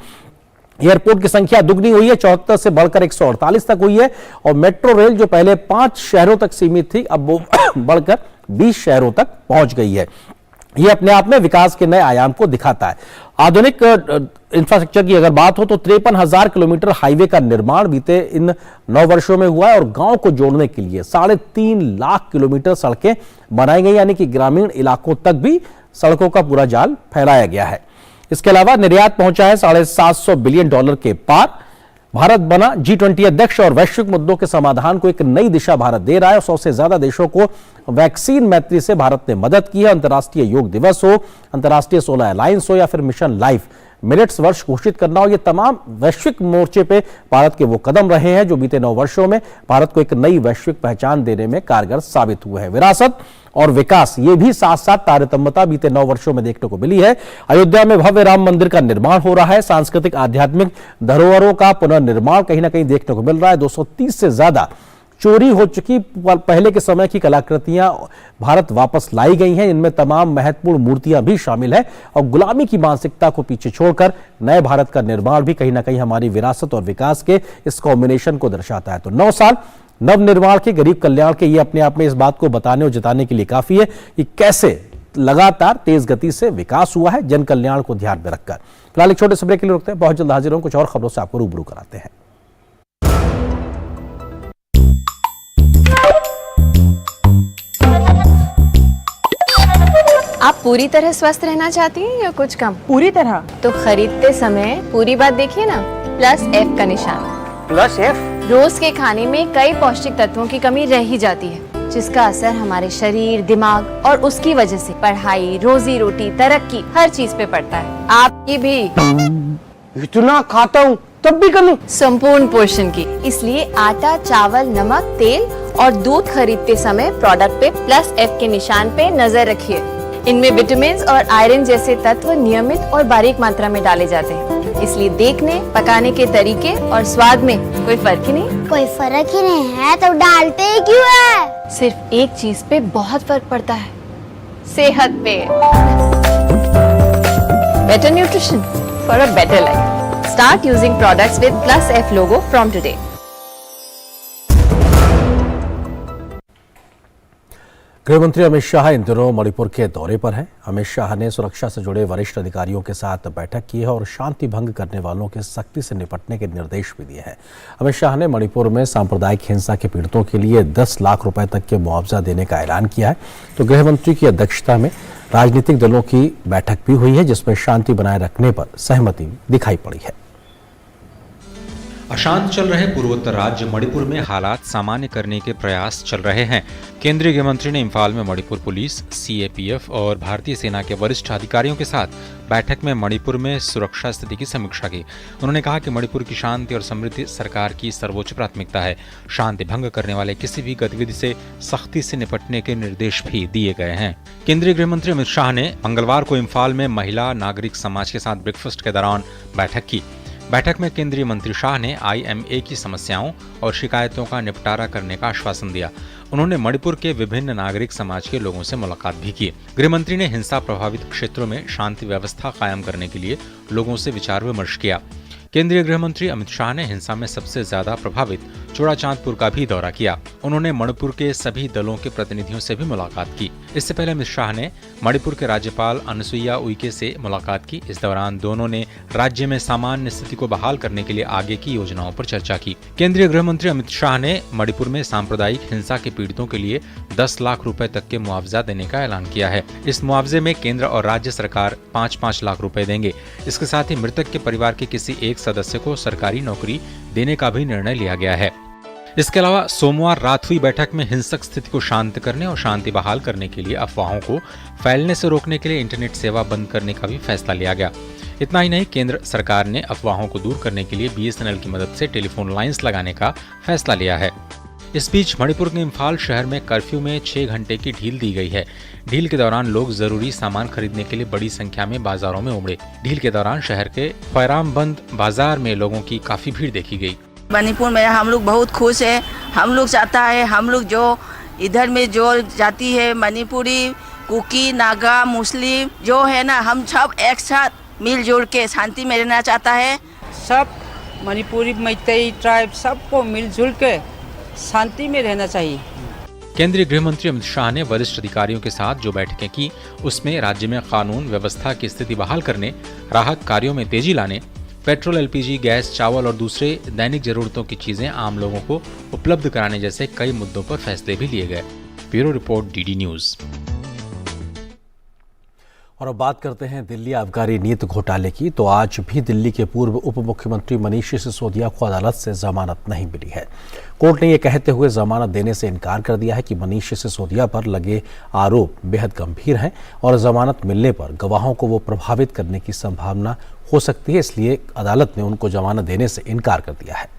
एयरपोर्ट की संख्या दुगनी हुई है, 74 से बढ़कर 148 तक हुई है। और मेट्रो रेल जो पहले 5 शहरों तक सीमित थी अब वो बढ़कर 20 शहरों तक पहुंच गई है। यह अपने आप में विकास के नए आयाम को दिखाता है। आधुनिक इंफ्रास्ट्रक्चर की अगर बात हो तो 53,000 किलोमीटर हाईवे का निर्माण बीते इन 9 वर्षों में हुआ है। और गांव को जोड़ने के लिए 3.5 लाख किलोमीटर सड़कें बनाई गई, यानी कि ग्रामीण इलाकों तक भी सड़कों का पूरा जाल फैलाया गया है। इसके अलावा निर्यात पहुंचा है $750 बिलियन के पार। भारत बना G20 अध्यक्ष और वैश्विक मुद्दों के समाधान को एक नई दिशा भारत दे रहा है। 100 से ज्यादा देशों को वैक्सीन मैत्री से भारत ने मदद की है। अंतर्राष्ट्रीय योग दिवस हो, अंतर्राष्ट्रीय सोलर अलायंस हो या फिर मिशन लाइफ मिनट्स वर्ष घोषित करना हो, ये तमाम वैश्विक मोर्चे पे भारत के वो कदम रहे हैं जो बीते 9 वर्षों में भारत को एक नई वैश्विक पहचान देने में कारगर साबित हुए हैं। विरासत और विकास ये भी साथ साथ तारतम्यता बीते 9 वर्षों में देखने को मिली है। अयोध्या में भव्य राम मंदिर का निर्माण हो रहा है। सांस्कृतिक आध्यात्मिक धरोहरों का पुनर्निर्माण कहीं ना कहीं देखने को मिल रहा है। 230 से ज्यादा चोरी हो चुकी पहले के समय की कलाकृतियां भारत वापस लाई गई हैं। इनमें तमाम महत्वपूर्ण मूर्तियां भी शामिल हैं और गुलामी की मानसिकता को पीछे छोड़कर नए भारत का निर्माण भी कहीं ना कहीं हमारी विरासत और विकास के इस कॉम्बिनेशन को दर्शाता है। तो 9 साल नवनिर्माण के, गरीब कल्याण के, ये अपने आप में इस बात को बताने और जताने के लिए काफी है कि कैसे लगातार तेज गति से विकास हुआ है जन कल्याण को ध्यान में रखकर। फिलहाल एक छोटे से ब्रेक के लिए रुकते हैं, बहुत जल्द हाजिर होंगे कुछ और खबरों से आपको रूबरू कराते हैं। आप पूरी तरह स्वस्थ रहना चाहती हैं या कुछ कम? पूरी तरह? तो खरीदते समय पूरी बात देखिए ना, +F का निशान। +F? रोज के खाने में कई पौष्टिक तत्वों की कमी रह ही जाती है, जिसका असर हमारे शरीर, दिमाग और उसकी वजह से पढ़ाई, रोजी रोटी, तरक्की हर चीज पे पड़ता है। आपकी भी। इतना खाता हूँ तब भी कमी? संपूर्ण पोषण की। इसलिए आटा, चावल, नमक, तेल और दूध खरीदते समय प्रोडक्ट पे +F के निशान पे नजर रखिए। इनमें विटामिन और आयरन जैसे तत्व नियमित और बारीक मात्रा में डाले जाते हैं, इसलिए देखने, पकाने के तरीके और स्वाद में कोई फर्क ही नहीं। कोई फर्क ही नहीं है तो डालते ही क्यों है? सिर्फ एक चीज पे बहुत फर्क पड़ता है, सेहत पे। Better nutrition for a better life. Start using products with Plus F logo from today. गृह मंत्री अमित शाह इन दिनों मणिपुर के दौरे पर हैं। अमित शाह ने सुरक्षा से जुड़े वरिष्ठ अधिकारियों के साथ बैठक की है और शांति भंग करने वालों के सख्ती से निपटने के निर्देश भी दिए हैं। अमित शाह ने मणिपुर में सांप्रदायिक हिंसा के पीड़ितों के लिए 10 लाख रुपए तक के मुआवजा देने का ऐलान किया है। तो गृह मंत्री की अध्यक्षता में राजनीतिक दलों की बैठक भी हुई है, जिसमें शांति बनाए रखने पर सहमति दिखाई पड़ी है। अशांत चल रहे पूर्वोत्तर राज्य मणिपुर में हालात सामान्य करने के प्रयास चल रहे हैं। केंद्रीय गृह मंत्री ने इम्फाल में मणिपुर पुलिस, सीएपीएफ और भारतीय सेना के वरिष्ठ अधिकारियों के साथ बैठक में मणिपुर में सुरक्षा स्थिति की समीक्षा की। उन्होंने कहा कि मणिपुर की शांति और समृद्धि सरकार की सर्वोच्च प्राथमिकता है। शांति भंग करने वाले किसी भी गतिविधि से सख्ती से निपटने के निर्देश भी दिए गए हैं। केंद्रीय गृह मंत्री अमित शाह ने मंगलवार को इम्फाल में महिला नागरिक समाज के साथ ब्रेकफास्ट के दौरान बैठक की। बैठक में केंद्रीय मंत्री शाह ने IMA की समस्याओं और शिकायतों का निपटारा करने का आश्वासन दिया। उन्होंने मणिपुर के विभिन्न नागरिक समाज के लोगों से मुलाकात भी की। गृह मंत्री ने हिंसा प्रभावित क्षेत्रों में शांति व्यवस्था कायम करने के लिए लोगों से विचार विमर्श किया। केंद्रीय गृह मंत्री अमित शाह ने हिंसा में सबसे ज्यादा प्रभावित चूड़ाचांदपुर का भी दौरा किया। उन्होंने मणिपुर के सभी दलों के प्रतिनिधियों से भी मुलाकात की। इससे पहले अमित शाह ने मणिपुर के राज्यपाल अनुसुईया उइके से मुलाकात की। इस दौरान दोनों ने राज्य में सामान्य स्थिति को बहाल करने के लिए आगे की योजनाओं पर चर्चा की। केंद्रीय गृह मंत्री अमित शाह ने मणिपुर में सांप्रदायिक हिंसा के पीड़ितों के लिए 10 लाख रुपए तक के मुआवजा देने का ऐलान किया है। इस मुआवजे में केंद्र और राज्य सरकार 5-5 लाख रुपए देंगे। इसके साथ ही मृतक के परिवार के किसी एक सदस्य को सरकारी नौकरी देने का भी निर्णय लिया गया है। इसके अलावा सोमवार रात हुई बैठक में हिंसक स्थिति को शांत करने और शांति बहाल करने के लिए अफवाहों को फैलने से रोकने के लिए इंटरनेट सेवा बंद करने का भी फैसला लिया गया। इतना ही नहीं, केंद्र सरकार ने अफवाहों को दूर करने के लिए BSNL की मदद से टेलीफोन लाइंस लगाने का फैसला लिया है। इस बीच मणिपुर के इम्फाल शहर में कर्फ्यू में 6 घंटे की ढील दी गई है। ढील के दौरान लोग जरूरी सामान खरीदने के लिए बड़ी संख्या में बाजारों में उमड़े। ढील के दौरान शहर के खैरामबंद बाजार में लोगों की काफी भीड़ देखी गई। मणिपुर में हम लोग बहुत खुश है। हम लोग चाहता है, हम लोग जो इधर में जो जाति है, मणिपुरी, कुकी, नागा, मुस्लिम जो है ना, हम सब एक साथ मिलजुल के शांति में रहना चाहता है। सब मणिपुरी, मैतेई ट्राइब सबको मिलजुल के शांति में रहना चाहिए। केंद्रीय गृह मंत्री अमित शाह ने वरिष्ठ अधिकारियों के साथ जो बैठकें की, उसमें राज्य में कानून व्यवस्था की स्थिति बहाल करने, राहत कार्यों में तेजी लाने, पेट्रोल, LPG, गैस, चावल और दूसरे दैनिक जरूरतों की चीजें आम लोगों को उपलब्ध कराने जैसे कई मुद्दों पर फैसले भी लिए गए। Bureau report, DD news. और अब बात करते हैं दिल्ली आबकारी नीति घोटाले की। तो आज भी दिल्ली के पूर्व उप मुख्यमंत्री मनीष सिसोदिया को अदालत से जमानत नहीं मिली है। कोर्ट ने यह कहते हुए जमानत देने से इनकार कर दिया है कि मनीष सिसोदिया पर लगे आरोप बेहद गंभीर हैं और जमानत मिलने पर गवाहों को वो प्रभावित करने की संभावना हो सकती है, इसलिए अदालत ने उनको जमानत देने से इनकार कर दिया है।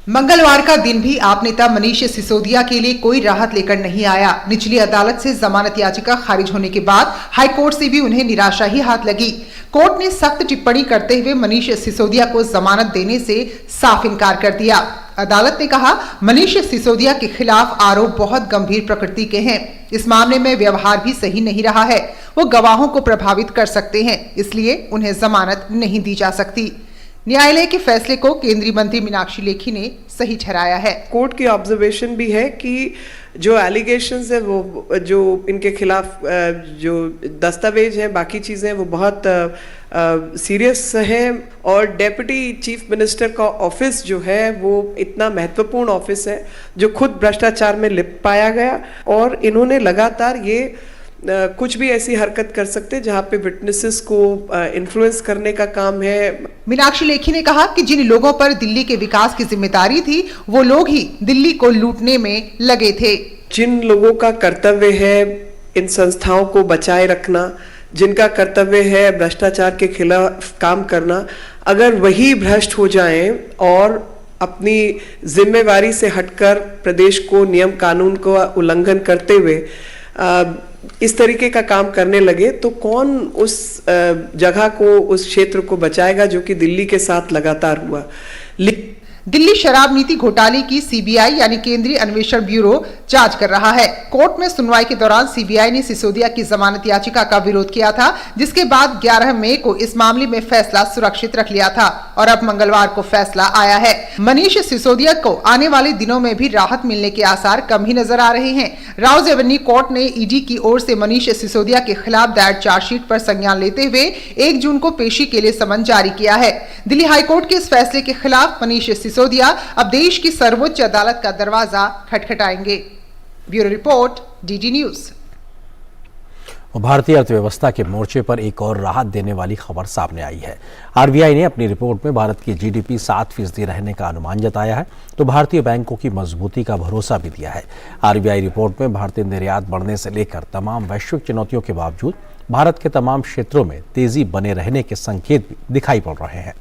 मंगलवार का दिन भी आप नेता मनीष सिसोदिया के लिए कोई राहत लेकर नहीं आया। निचली अदालत से जमानत याचिका खारिज होने के बाद हाईकोर्ट से भी उन्हें निराशा ही हाथ लगी। कोर्ट ने सख्त टिप्पणी करते हुए मनीष सिसोदिया को जमानत देने से साफ इनकार कर दिया। अदालत ने कहा, मनीष सिसोदिया के खिलाफ आरोप बहुत गंभीर प्रकृति के हैं। इस मामले में व्यवहार भी सही नहीं रहा है। वो गवाहों को प्रभावित कर सकते हैं, इसलिए उन्हें जमानत नहीं दी जा सकती। न्यायालय के फैसले को केंद्रीय मंत्री मीनाक्षी लेखी ने सही ठहराया है। कोर्ट की ऑब्जर्वेशन भी है कि जो एलिगेशंस है, वो जो इनके खिलाफ जो दस्तावेज हैं, बाकी चीज़ें, वो बहुत सीरियस है। और डेप्यूटी चीफ मिनिस्टर का ऑफिस जो है वो इतना महत्वपूर्ण ऑफिस है जो खुद भ्रष्टाचार में लिप्त पाया गया, और इन्होंने लगातार ये कुछ भी ऐसी हरकत कर सकते जहां पे विटनेसेस को इन्फ्लुएंस करने का काम है। मीनाक्षी लेखी ने कहा कि जिन लोगों पर दिल्ली के विकास की जिम्मेदारी थी, वो लोग ही दिल्ली को लूटने में लगे थे। जिन लोगों का कर्तव्य है इन संस्थाओं को बचाए रखना, जिनका कर्तव्य है भ्रष्टाचार के खिलाफ काम करना, अगर वही भ्रष्ट हो जाएं और अपनी जिम्मेवारी से हटकर प्रदेश को नियम कानून का उल्लंघन करते हुए इस तरीके का काम करने लगे, तो कौन उस जगह को, उस क्षेत्र को बचाएगा जो कि दिल्ली के साथ लगातार हुआ। दिल्ली शराब नीति घोटाले की सीबीआई यानी केंद्रीय अन्वेषण ब्यूरो जांच कर रहा है। कोर्ट में सुनवाई के दौरान सीबीआई ने सिसोदिया की जमानत याचिका का विरोध किया था, जिसके बाद 11 मई को इस मामले में फैसला सुरक्षित रख लिया था और अब मंगलवार को फैसला आया है। मनीष सिसोदिया को आने वाले दिनों में भी राहत मिलने के आसार कम ही नजर आ रहे हैं। राउज एवेन्यू कोर्ट ने ईडी की ओर से मनीष सिसोदिया के खिलाफ दायर चार्जशीट पर संज्ञान लेते हुए 1 जून को पेशी के लिए समन जारी किया है। दिल्ली हाईकोर्ट के इस फैसले के खिलाफ मनीष सिसोदिया अब देश की सर्वोच्च अदालत का दरवाजा खटखटाएंगे। Bureau report, DD news. भारतीय अर्थव्यवस्था के मोर्चे पर एक और राहत देने वाली खबर सामने आई है। आरबीआई ने अपनी रिपोर्ट में भारत की जीडीपी 7% रहने का अनुमान जताया है, तो भारतीय बैंकों की मजबूती का भरोसा भी दिया है। आरबीआई रिपोर्ट में भारतीय निर्यात बढ़ने से लेकर तमाम वैश्विक चुनौतियों के बावजूद भारत के तमाम क्षेत्रों में तेजी बने रहने के संकेत भी दिखाई पड़ रहे हैं।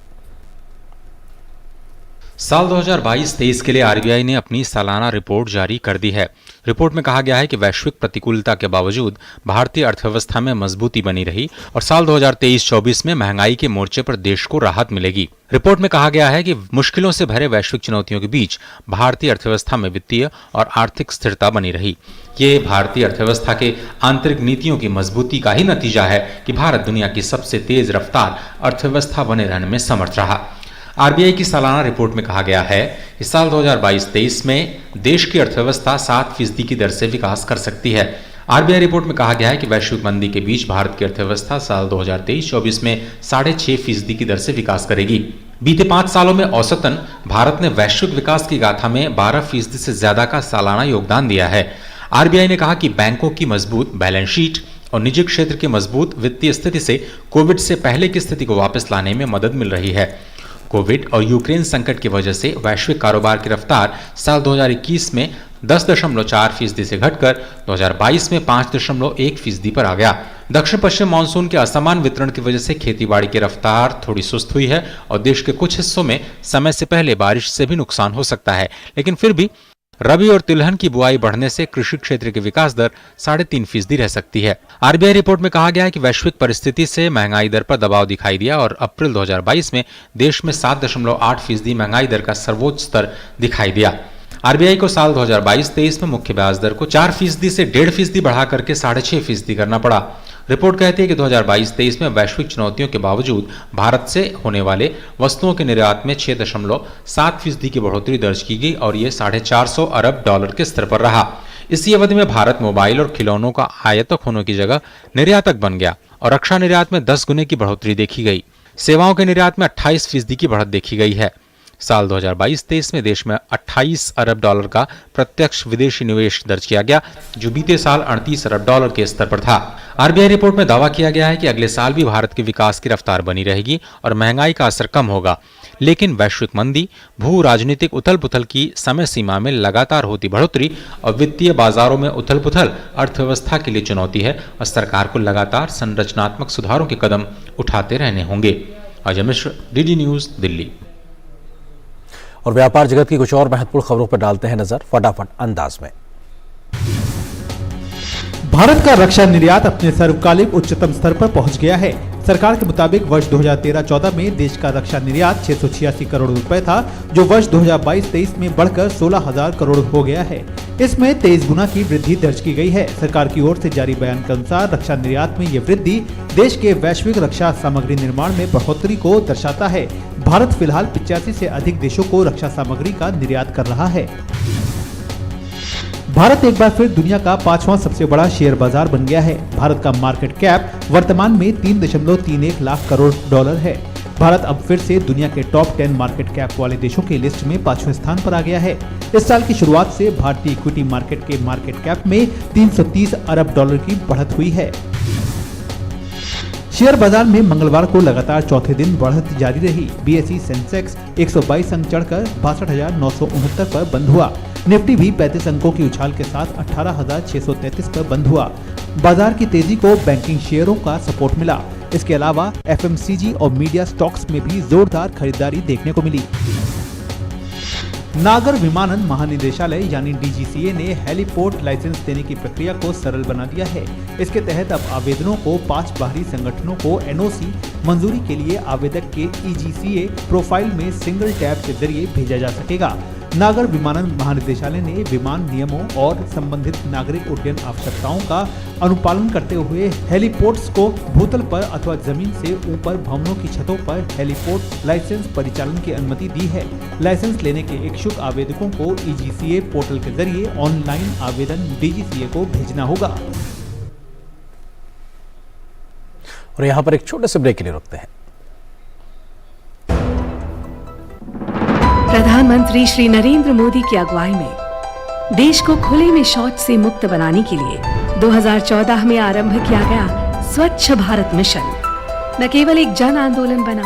साल 2022-23 के लिए आरबीआई ने अपनी सालाना रिपोर्ट जारी कर दी है। रिपोर्ट में कहा गया है कि वैश्विक प्रतिकूलता के बावजूद भारतीय अर्थव्यवस्था में मजबूती बनी रही और साल 2023-24 में महंगाई के मोर्चे पर देश को राहत मिलेगी। रिपोर्ट में कहा गया है कि मुश्किलों से भरे वैश्विक चुनौतियों के बीच भारतीय अर्थव्यवस्था में वित्तीय और आर्थिक स्थिरता बनी रही। ये भारतीय अर्थव्यवस्था के आंतरिक नीतियों की मजबूती का ही नतीजा है कि भारत दुनिया की सबसे तेज रफ्तार अर्थव्यवस्था बने रहने में समर्थ रहा। आरबीआई की सालाना रिपोर्ट में कहा गया है कि साल 2022-23 में देश की अर्थव्यवस्था 7% की दर से विकास कर सकती है। आरबीआई रिपोर्ट में कहा गया है कि वैश्विक मंदी के बीच भारत की अर्थव्यवस्था साल 2023-24 में 6.5% की दर से विकास करेगी। बीते 5 सालों में औसतन भारत ने वैश्विक विकास की गाथा में 12% से ज्यादा का सालाना योगदान दिया है। आरबीआई ने कहा कि बैंकों की मजबूत बैलेंस शीट और निजी क्षेत्र की मजबूत वित्तीय स्थिति से कोविड से पहले की स्थिति को वापस लाने में मदद मिल रही है। कोविड और यूक्रेन संकट की वजह से वैश्विक कारोबार की रफ्तार साल 2021 में 10.4% से घटकर 2022 में 5.1% पर आ गया। दक्षिण पश्चिम मानसून के असमान वितरण की वजह से खेतीबाड़ी की रफ्तार थोड़ी सुस्त हुई है और देश के कुछ हिस्सों में समय से पहले बारिश से भी नुकसान हो सकता है, लेकिन फिर भी रबी और तिलहन की बुआई बढ़ने से कृषि क्षेत्र की विकास दर 3.5% रह सकती है। आरबीआई रिपोर्ट में कहा गया है कि वैश्विक परिस्थिति से महंगाई दर पर दबाव दिखाई दिया और अप्रैल 2022 में देश में 7.8% महंगाई दर का सर्वोच्च स्तर दिखाई दिया। आरबीआई को साल 2022-23 में मुख्य ब्याज दर को 4% से 1.5% बढ़ा करके 6.5% करना पड़ा। रिपोर्ट कहती है कि 2022-23 में वैश्विक चुनौतियों के बावजूद भारत से होने वाले वस्तुओं के निर्यात में 6.7% की बढ़ोतरी दर्ज की गई और ये $450 अरब के स्तर पर रहा। इसी अवधि में भारत मोबाइल और खिलौनों का आयातक होने की जगह निर्यातक बन गया और रक्षा निर्यात में 10 गुने की बढ़ोतरी देखी गई। सेवाओं के निर्यात में 28% की बढ़त देखी गई है। साल 2022-23 में देश में $28 अरब का प्रत्यक्ष विदेशी निवेश दर्ज किया गया, जो बीते साल $38 अरब के स्तर पर था। आरबीआई रिपोर्ट में दावा किया गया है कि अगले साल भी भारत के विकास की रफ्तार बनी रहेगी और महंगाई का असर कम होगा, लेकिन वैश्विक मंदी, भू राजनीतिक उथल पुथल की समय सीमा में लगातार होती बढ़ोतरी और वित्तीय बाजारों में उथल पुथल अर्थव्यवस्था के लिए चुनौती है और सरकार को लगातार संरचनात्मक सुधारों के कदम उठाते रहने होंगे। Ajay Mishra, DD news, Delhi. और व्यापार जगत की कुछ और महत्वपूर्ण खबरों पर डालते हैं नजर फटाफट अंदाज में। भारत का रक्षा निर्यात अपने सर्वकालिक उच्चतम स्तर पर पहुंच गया है। सरकार के मुताबिक वर्ष 2013-14 में देश का रक्षा निर्यात 686 करोड़ रुपए था, जो वर्ष 2022-23 में बढ़कर 16,000 करोड़ हो गया है। इसमें 23 गुना की वृद्धि दर्ज की गई है। सरकार की ओर से जारी बयान के अनुसार रक्षा निर्यात में ये वृद्धि देश के वैश्विक रक्षा सामग्री निर्माण में बढ़ोतरी को दर्शाता है। भारत फिलहाल 85 से अधिक देशों को रक्षा सामग्री का निर्यात कर रहा है। भारत एक बार फिर दुनिया का 5वां सबसे बड़ा शेयर बाजार बन गया है। भारत का मार्केट कैप वर्तमान में 3.31 लाख करोड़ डॉलर है। भारत अब फिर से दुनिया के टॉप 10 मार्केट कैप वाले देशों की लिस्ट में 5वें स्थान पर आ गया है। इस साल की शुरुआत से भारतीय इक्विटी मार्केट के मार्केट कैप में 330 अरब डॉलर की बढ़त हुई है। शेयर बाजार में मंगलवार को लगातार चौथे दिन बढ़त जारी रही। बीएसई सेंसेक्स 122 अंक चढ़कर 62,969 पर बंद हुआ। निफ्टी भी 35 अंकों की उछाल के साथ 18,633 पर बंद हुआ। बाजार की तेजी को बैंकिंग शेयरों का सपोर्ट मिला। इसके अलावा एफएमसीजी और मीडिया स्टॉक्स में भी जोरदार खरीदारी देखने को मिली। नागर विमानन महानिदेशालय यानी DGCA ने हेलीपोर्ट लाइसेंस देने की प्रक्रिया को सरल बना दिया है। इसके तहत अब आवेदनों को 5 बाहरी संगठनों को NOC मंजूरी के लिए आवेदक के EGCA प्रोफाइल में सिंगल टैब के जरिए भेजा जा सकेगा। नागर विमानन महानिदेशालय ने विमान नियमों और संबंधित नागरिक उड्डयन आवश्यकताओं का अनुपालन करते हुए हेलीपोर्ट्स को भूतल पर अथवा जमीन से ऊपर भवनों की छतों पर हेलीपोर्ट लाइसेंस परिचालन की अनुमति दी है। लाइसेंस लेने के इच्छुक आवेदकों को EGCA पोर्टल के जरिए ऑनलाइन आवेदन DGCA को भेजना होगा। और यहाँ पर एक छोटे से ब्रेक के लिए रुकते हैं। प्रधानमंत्री श्री नरेंद्र मोदी की अगुवाई में देश को खुले में शौच से मुक्त बनाने के लिए 2014 में आरंभ किया गया स्वच्छ भारत मिशन न केवल एक जन आंदोलन बना,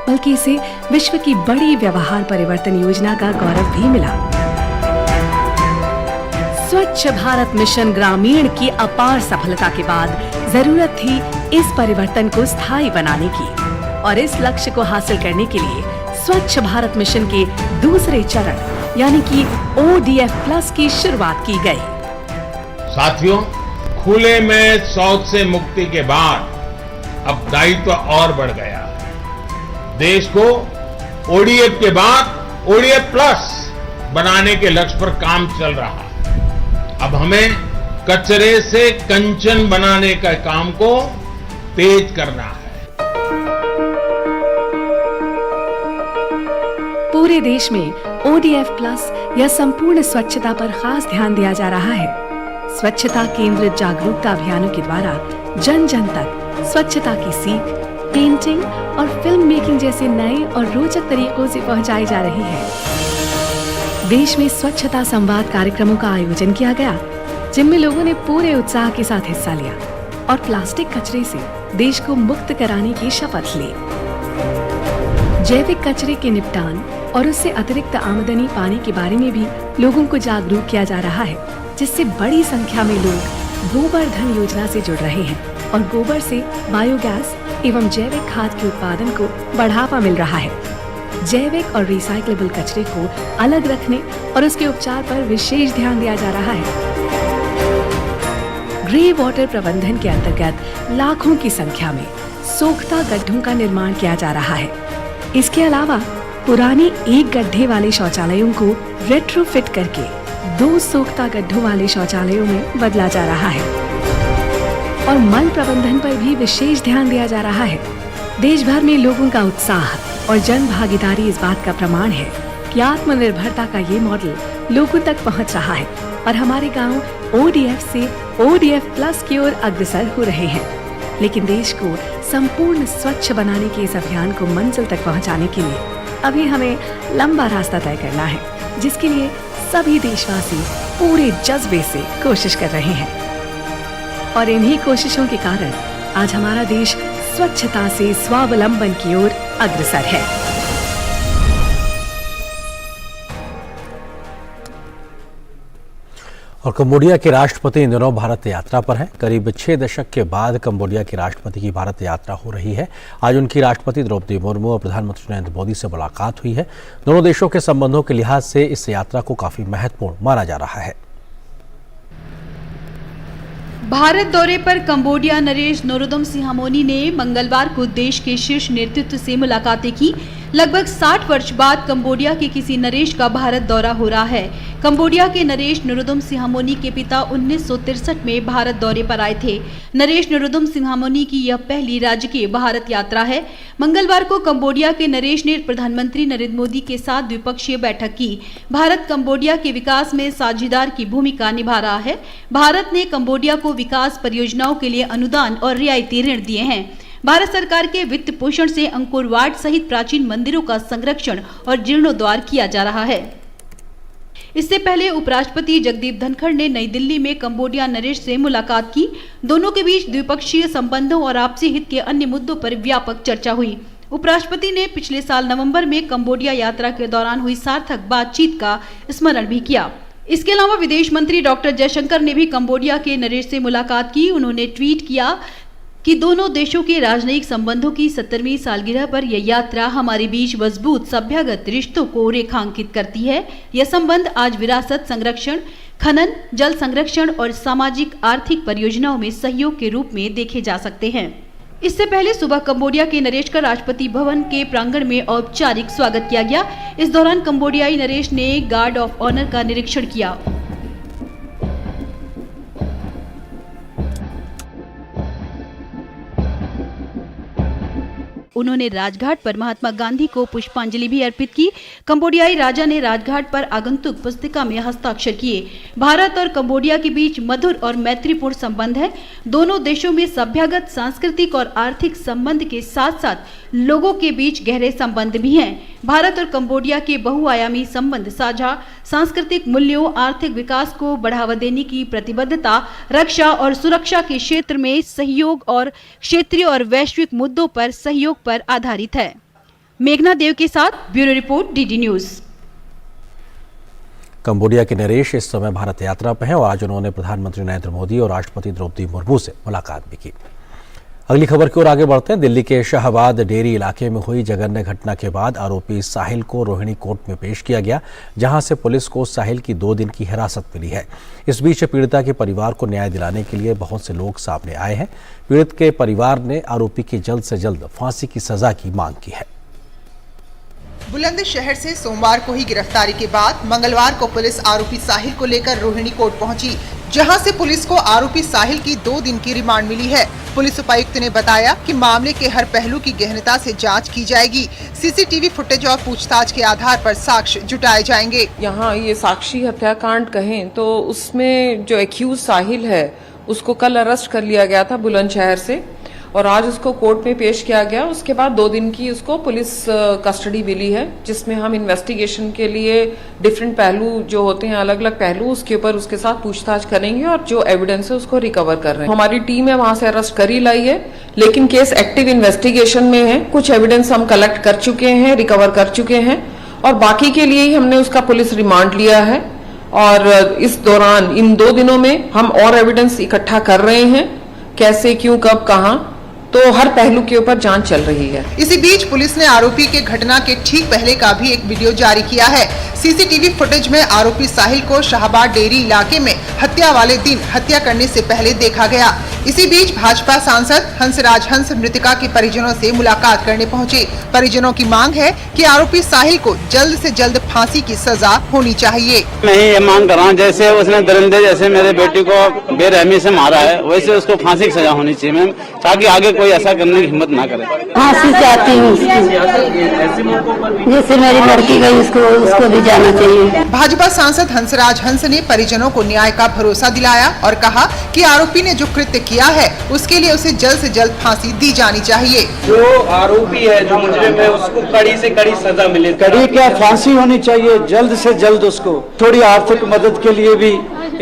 बल्कि इसे विश्व की बड़ी व्यवहार परिवर्तन योजना का गौरव भी मिला। स्वच्छ भारत मिशन ग्रामीण की अपार सफलता के बाद जरूरत थी इस परिवर्तन को स्थायी बनाने की, और इस लक्ष्य को हासिल करने के लिए स्वच्छ भारत मिशन के दूसरे चरण यानी कि ODF प्लस की शुरुआत की गई। साथियों, खुले में शौच से मुक्ति के बाद अब दायित्व और बढ़ गया है। देश को ODF के बाद ODF प्लस बनाने के लक्ष्य पर काम चल रहा है। अब हमें कचरे से कंचन बनाने का काम को तेज करना है। पूरे देश में ODF प्लस या संपूर्ण स्वच्छता पर खास ध्यान दिया जा रहा है। स्वच्छता केंद्रित जागरूकता अभियानों के द्वारा जन जन तक स्वच्छता की सीख, पेंटिंग और फिल्म मेकिंग जैसे नए और रोचक तरीकों से पहुंचाई जा रही है। देश में स्वच्छता संवाद कार्यक्रमों का आयोजन किया गया, जिनमें लोगों ने पूरे उत्साह के साथ हिस्सा लिया और प्लास्टिक कचरे से देश को मुक्त कराने की शपथ ली। जैविक कचरे के निपटान और उससे अतिरिक्त आमदनी पाने के बारे में भी लोगों को जागरूक किया जा रहा है, जिससे बड़ी संख्या में लोग गोबर धन योजना से जुड़ रहे हैं और गोबर से बायोगैस एवं जैविक खाद के उत्पादन को बढ़ावा मिल रहा है। जैविक और रिसाइक्लेबल कचरे को अलग रखने और उसके उपचार पर विशेष ध्यान दिया जा रहा है। ग्रे वाटर प्रबंधन के अंतर्गत लाखों की संख्या में सोख्ता गड्ढों का निर्माण किया जा रहा है। इसके अलावा पुराने एक गड्ढे वाले शौचालयों को रेट्रोफिट करके 2 सोख्ता गड्ढों वाले शौचालयों में बदला जा रहा है और मल प्रबंधन पर भी विशेष ध्यान दिया जा रहा है। देश भर में लोगों का उत्साह और जन भागीदारी इस बात का प्रमाण है कि आत्मनिर्भरता का ये मॉडल लोगों तक पहुंच रहा है और हमारे गांव ODF से ODF प्लस की ओर अग्रसर हो रहे हैं। लेकिन देश को संपूर्ण स्वच्छ बनाने के इस अभियान को मंजिल तक पहुंचाने के लिए अभी हमें लंबा रास्ता तय करना है, जिसके लिए सभी देशवासी पूरे जज्बे से कोशिश कर रहे हैं। और इन्हीं कोशिशों के कारण आज हमारा देश स्वच्छता से स्वावलंबन की ओर अग्रसर है। और कंबोडिया के राष्ट्रपति इन दिनों भारत यात्रा पर हैं। करीब 6 दशक के बाद कंबोडिया के राष्ट्रपति की भारत यात्रा हो रही है। आज उनकी राष्ट्रपति द्रौपदी मुर्मू और प्रधानमंत्री नरेंद्र मोदी से मुलाकात हुई है। दोनों देशों के संबंधों के लिहाज से इस यात्रा को काफी महत्वपूर्ण माना जा रहा है। भारत दौरे पर कंबोडिया नरेश नोरोदम सिहामोनी ने मंगलवार को देश के शीर्ष नेतृत्व से मुलाकातें की। लगभग 60 वर्ष बाद कंबोडिया के किसी नरेश का भारत दौरा हो रहा है। कंबोडिया के नरेश नोरोदम सिहामोनी के पिता 1963 में भारत दौरे पर आए थे। नरेश नोरोदम सिहामोनी की यह पहली राजकीय भारत यात्रा है। मंगलवार को कंबोडिया के नरेश ने प्रधानमंत्री नरेंद्र मोदी के साथ द्विपक्षीय बैठक की। भारत कंबोडिया के विकास में साझेदार की भूमिका निभा रहा है। भारत ने कंबोडिया को विकास परियोजनाओं के लिए अनुदान और रियायती ऋण दिए हैं। भारत सरकार के वित्त पोषण से अंकोर वाट सहित प्राचीन मंदिरों का संरक्षण और जीर्णोद्धार किया जा रहा है। इससे पहले उपराष्ट्रपति जगदीप धनखड़ ने नई दिल्ली में कंबोडिया नरेश से मुलाकात की। दोनों के बीच द्विपक्षीय संबंधों और आपसी हित के अन्य मुद्दों पर व्यापक चर्चा हुई। उपराष्ट्रपति ने पिछले साल नवंबर में कंबोडिया यात्रा के दौरान हुई सार्थक बातचीत का स्मरण भी किया। इसके अलावा विदेश मंत्री डॉक्टर जयशंकर ने भी कंबोडिया के नरेश से मुलाकात की। उन्होंने ट्वीट किया कि दोनों देशों के राजनयिक संबंधों की 70वीं सालगिरह पर यह यात्रा हमारे बीच मजबूत सभ्यगत रिश्तों को रेखांकित करती है। यह संबंध आज विरासत संरक्षण, खनन, जल संरक्षण और सामाजिक आर्थिक परियोजनाओं में सहयोग के रूप में देखे जा सकते हैं। इससे पहले सुबह कंबोडिया के नरेश का राष्ट्रपति भवन के प्रांगण में औपचारिक स्वागत किया गया। इस दौरान कंबोडियाई नरेश ने गार्ड ऑफ ऑनर का निरीक्षण किया। उन्होंने राजघाट पर महात्मा गांधी को पुष्पांजलि भी अर्पित की। कंबोडियाई राजा ने राजघाट पर आगंतुक पुस्तिका में हस्ताक्षर किए। भारत और कंबोडिया के बीच मधुर और मैत्रीपूर्ण संबंध है। दोनों देशों में सभ्यगत, सांस्कृतिक और आर्थिक संबंध के साथ साथ लोगों के बीच गहरे संबंध भी हैं। भारत और कंबोडिया के बहुआयामी संबंध साझा सांस्कृतिक मूल्यों, आर्थिक विकास को बढ़ावा देने की प्रतिबद्धता, रक्षा और सुरक्षा के क्षेत्र में सहयोग और क्षेत्रीय और वैश्विक मुद्दों पर सहयोग पर आधारित है। मेघना देव के साथ bureau report, DD news. Cambodia के नरेश इस समय भारत यात्रा पर हैं और आज उन्होंने प्रधानमंत्री नरेंद्र मोदी और राष्ट्रपति द्रौपदी मुर्मू से मुलाकात भी की। अगली खबर की ओर आगे बढ़ते हैं। दिल्ली के शाहबाद डेयरी इलाके में हुई जघन्य घटना के बाद आरोपी साहिल को रोहिणी कोर्ट में पेश किया गया, जहां से पुलिस को साहिल की 2 दिन की हिरासत मिली है। इस बीच पीड़िता के परिवार को न्याय दिलाने के लिए बहुत से लोग सामने आए हैं। पीड़ित के परिवार ने आरोपी की जल्द से जल्द फांसी की सजा की मांग की है। बुलंदशहर से सोमवार को ही गिरफ्तारी के बाद मंगलवार को पुलिस आरोपी साहिल को लेकर रोहिणी कोर्ट पहुंची, जहां से पुलिस को आरोपी साहिल की 2 दिन की रिमांड मिली है। पुलिस उपायुक्त ने बताया कि मामले के हर पहलू की गहनता से जांच की जाएगी। सीसीटीवी फुटेज और पूछताछ के आधार पर साक्ष्य जुटाए जाएंगे। यहाँ ये साक्षी हत्याकांड कहें तो उसमें जो एक्यूज साहिल है उसको कल अरेस्ट कर लिया गया था बुलंदशहर से और आज उसको कोर्ट में पेश किया गया। उसके बाद 2 दिन की उसको पुलिस कस्टडी मिली है, जिसमें हम इन्वेस्टिगेशन के लिए डिफरेंट पहलू जो होते हैं, अलग अलग पहलू, उसके ऊपर उसके साथ पूछताछ करेंगे और जो एविडेंस है उसको रिकवर कर रहे हैं। हमारी टीम है वहां से अरेस्ट कर ही लाई है, लेकिन केस एक्टिव इन्वेस्टिगेशन में है। कुछ एविडेंस हम कलेक्ट कर चुके हैं, रिकवर कर चुके हैं और बाकी के लिए ही हमने उसका पुलिस रिमांड लिया है। और इस दौरान इन 2 दिनों में हम और एविडेंस इकट्ठा कर रहे हैं, कैसे, क्यों, कब, कहां, तो हर पहलू के ऊपर जांच चल रही है। इसी बीच पुलिस ने आरोपी के घटना के ठीक पहले का भी एक वीडियो जारी किया है। सीसीटीवी फुटेज में आरोपी साहिल को शाहबाद डेयरी इलाके में हत्या वाले दिन हत्या करने से पहले देखा गया। इसी बीच भाजपा सांसद हंसराज हंस मृतका के परिजनों से मुलाकात करने पहुंचे। परिजनों की मांग है कि आरोपी साहिल को जल्द से जल्द फांसी की सजा होनी चाहिए। मैं ये मांग कर रहा हूँ, जैसे उसने दरिंदे जैसे मेरे बेटी को बेरहमी से मारा है, वैसे उसको फांसी की सजा होनी चाहिए मैम, ताकि आगे कोई ऐसा करने की हिम्मत ना करे। फांसी चाहती हूँ, जैसे मेरी लड़की गई उसको भी जाना चाहिए। भाजपा सांसद हंसराज हंस ने परिजनों को न्याय का भरोसा दिलाया और कहा कि आरोपी ने जो कृत्य किया है उसके लिए उसे जल्द से जल्द फांसी दी जानी चाहिए। जो आरोपी है, जो मुजरिम है, उसको कड़ी से कड़ी सजा मिले। कड़ी क्या, फांसी होनी चाहिए जल्द से जल्द उसको। थोड़ी आर्थिक मदद के लिए भी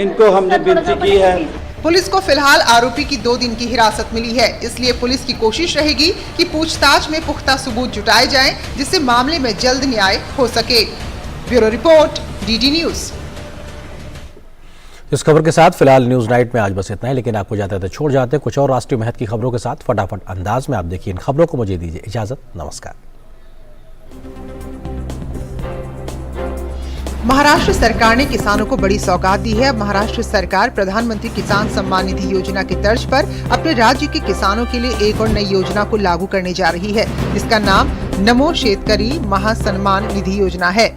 इनको हमने विनती की है। पुलिस को फिलहाल आरोपी की 2 दिन की हिरासत मिली है, इसलिए पुलिस की कोशिश रहेगी कि पूछताछ में पुख्ता सबूत जुटाए जाएं, जिससे मामले में जल्द न्याय हो सके। Bureau report, DD news. इस खबर के साथ फिलहाल न्यूज नाइट में आज बस इतना है, लेकिन आपको जाते जाते छोड़ जाते हैं कुछ और राष्ट्रीय महत्व की खबरों के साथ। फटाफट अंदाज में आप देखिए इन खबरों को। मुझे दीजिए इजाजत, नमस्कार। महाराष्ट्र सरकार ने किसानों को बड़ी सौगात दी है। अब महाराष्ट्र सरकार प्रधानमंत्री किसान सम्मान निधि योजना की तर्ज पर अपने राज्य के किसानों के लिए एक और नई योजना को लागू करने जा रही है, जिसका नाम नमो शेतकरी महासन्मान निधि योजना है।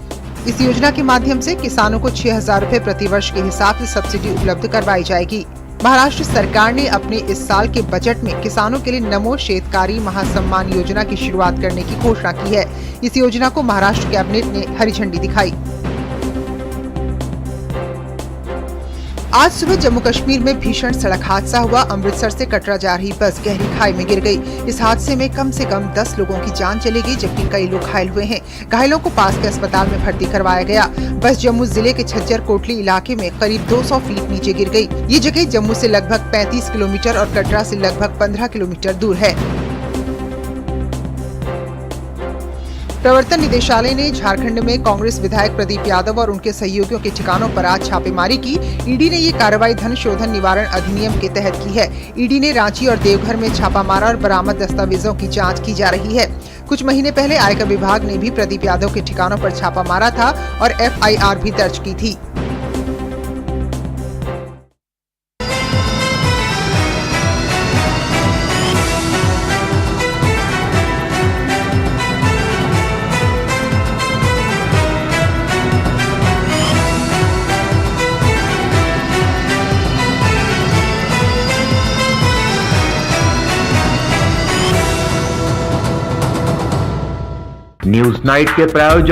इस योजना के माध्यम से किसानों को 6,000 रूपए प्रति वर्ष के हिसाब से सब्सिडी उपलब्ध करवाई जाएगी। महाराष्ट्र सरकार ने अपने इस साल के बजट में किसानों के लिए नमो शेतकारी महासम्मान योजना की शुरुआत करने की घोषणा की है। इस योजना को महाराष्ट्र कैबिनेट ने हरी झंडी दिखाई। आज सुबह जम्मू कश्मीर में भीषण सड़क हादसा हुआ। अमृतसर से कटरा जा रही बस गहरी खाई में गिर गई। इस हादसे में कम से कम 10 लोगों की जान चली गई, जबकि कई लोग घायल हुए हैं। घायलों को पास के अस्पताल में भर्ती करवाया गया। बस जम्मू जिले के झज्जर कोटली इलाके में करीब 200 फीट नीचे गिर गई। ये जगह जम्मू से लगभग 35 किलोमीटर और कटरा से लगभग 15 किलोमीटर दूर है। प्रवर्तन निदेशालय ने झारखंड में कांग्रेस विधायक प्रदीप यादव और उनके सहयोगियों के ठिकानों पर आज छापेमारी की। ईडी ने ये कार्रवाई धन शोधन निवारण अधिनियम के तहत की है। ईडी ने रांची और देवघर में छापा मारा और बरामद दस्तावेजों की जांच की जा रही है। कुछ महीने पहले आयकर विभाग ने भी प्रदीप यादव के ठिकानों पर छापा मारा था और FIR भी दर्ज की थी। न्यूज नाइट के प्रायोजक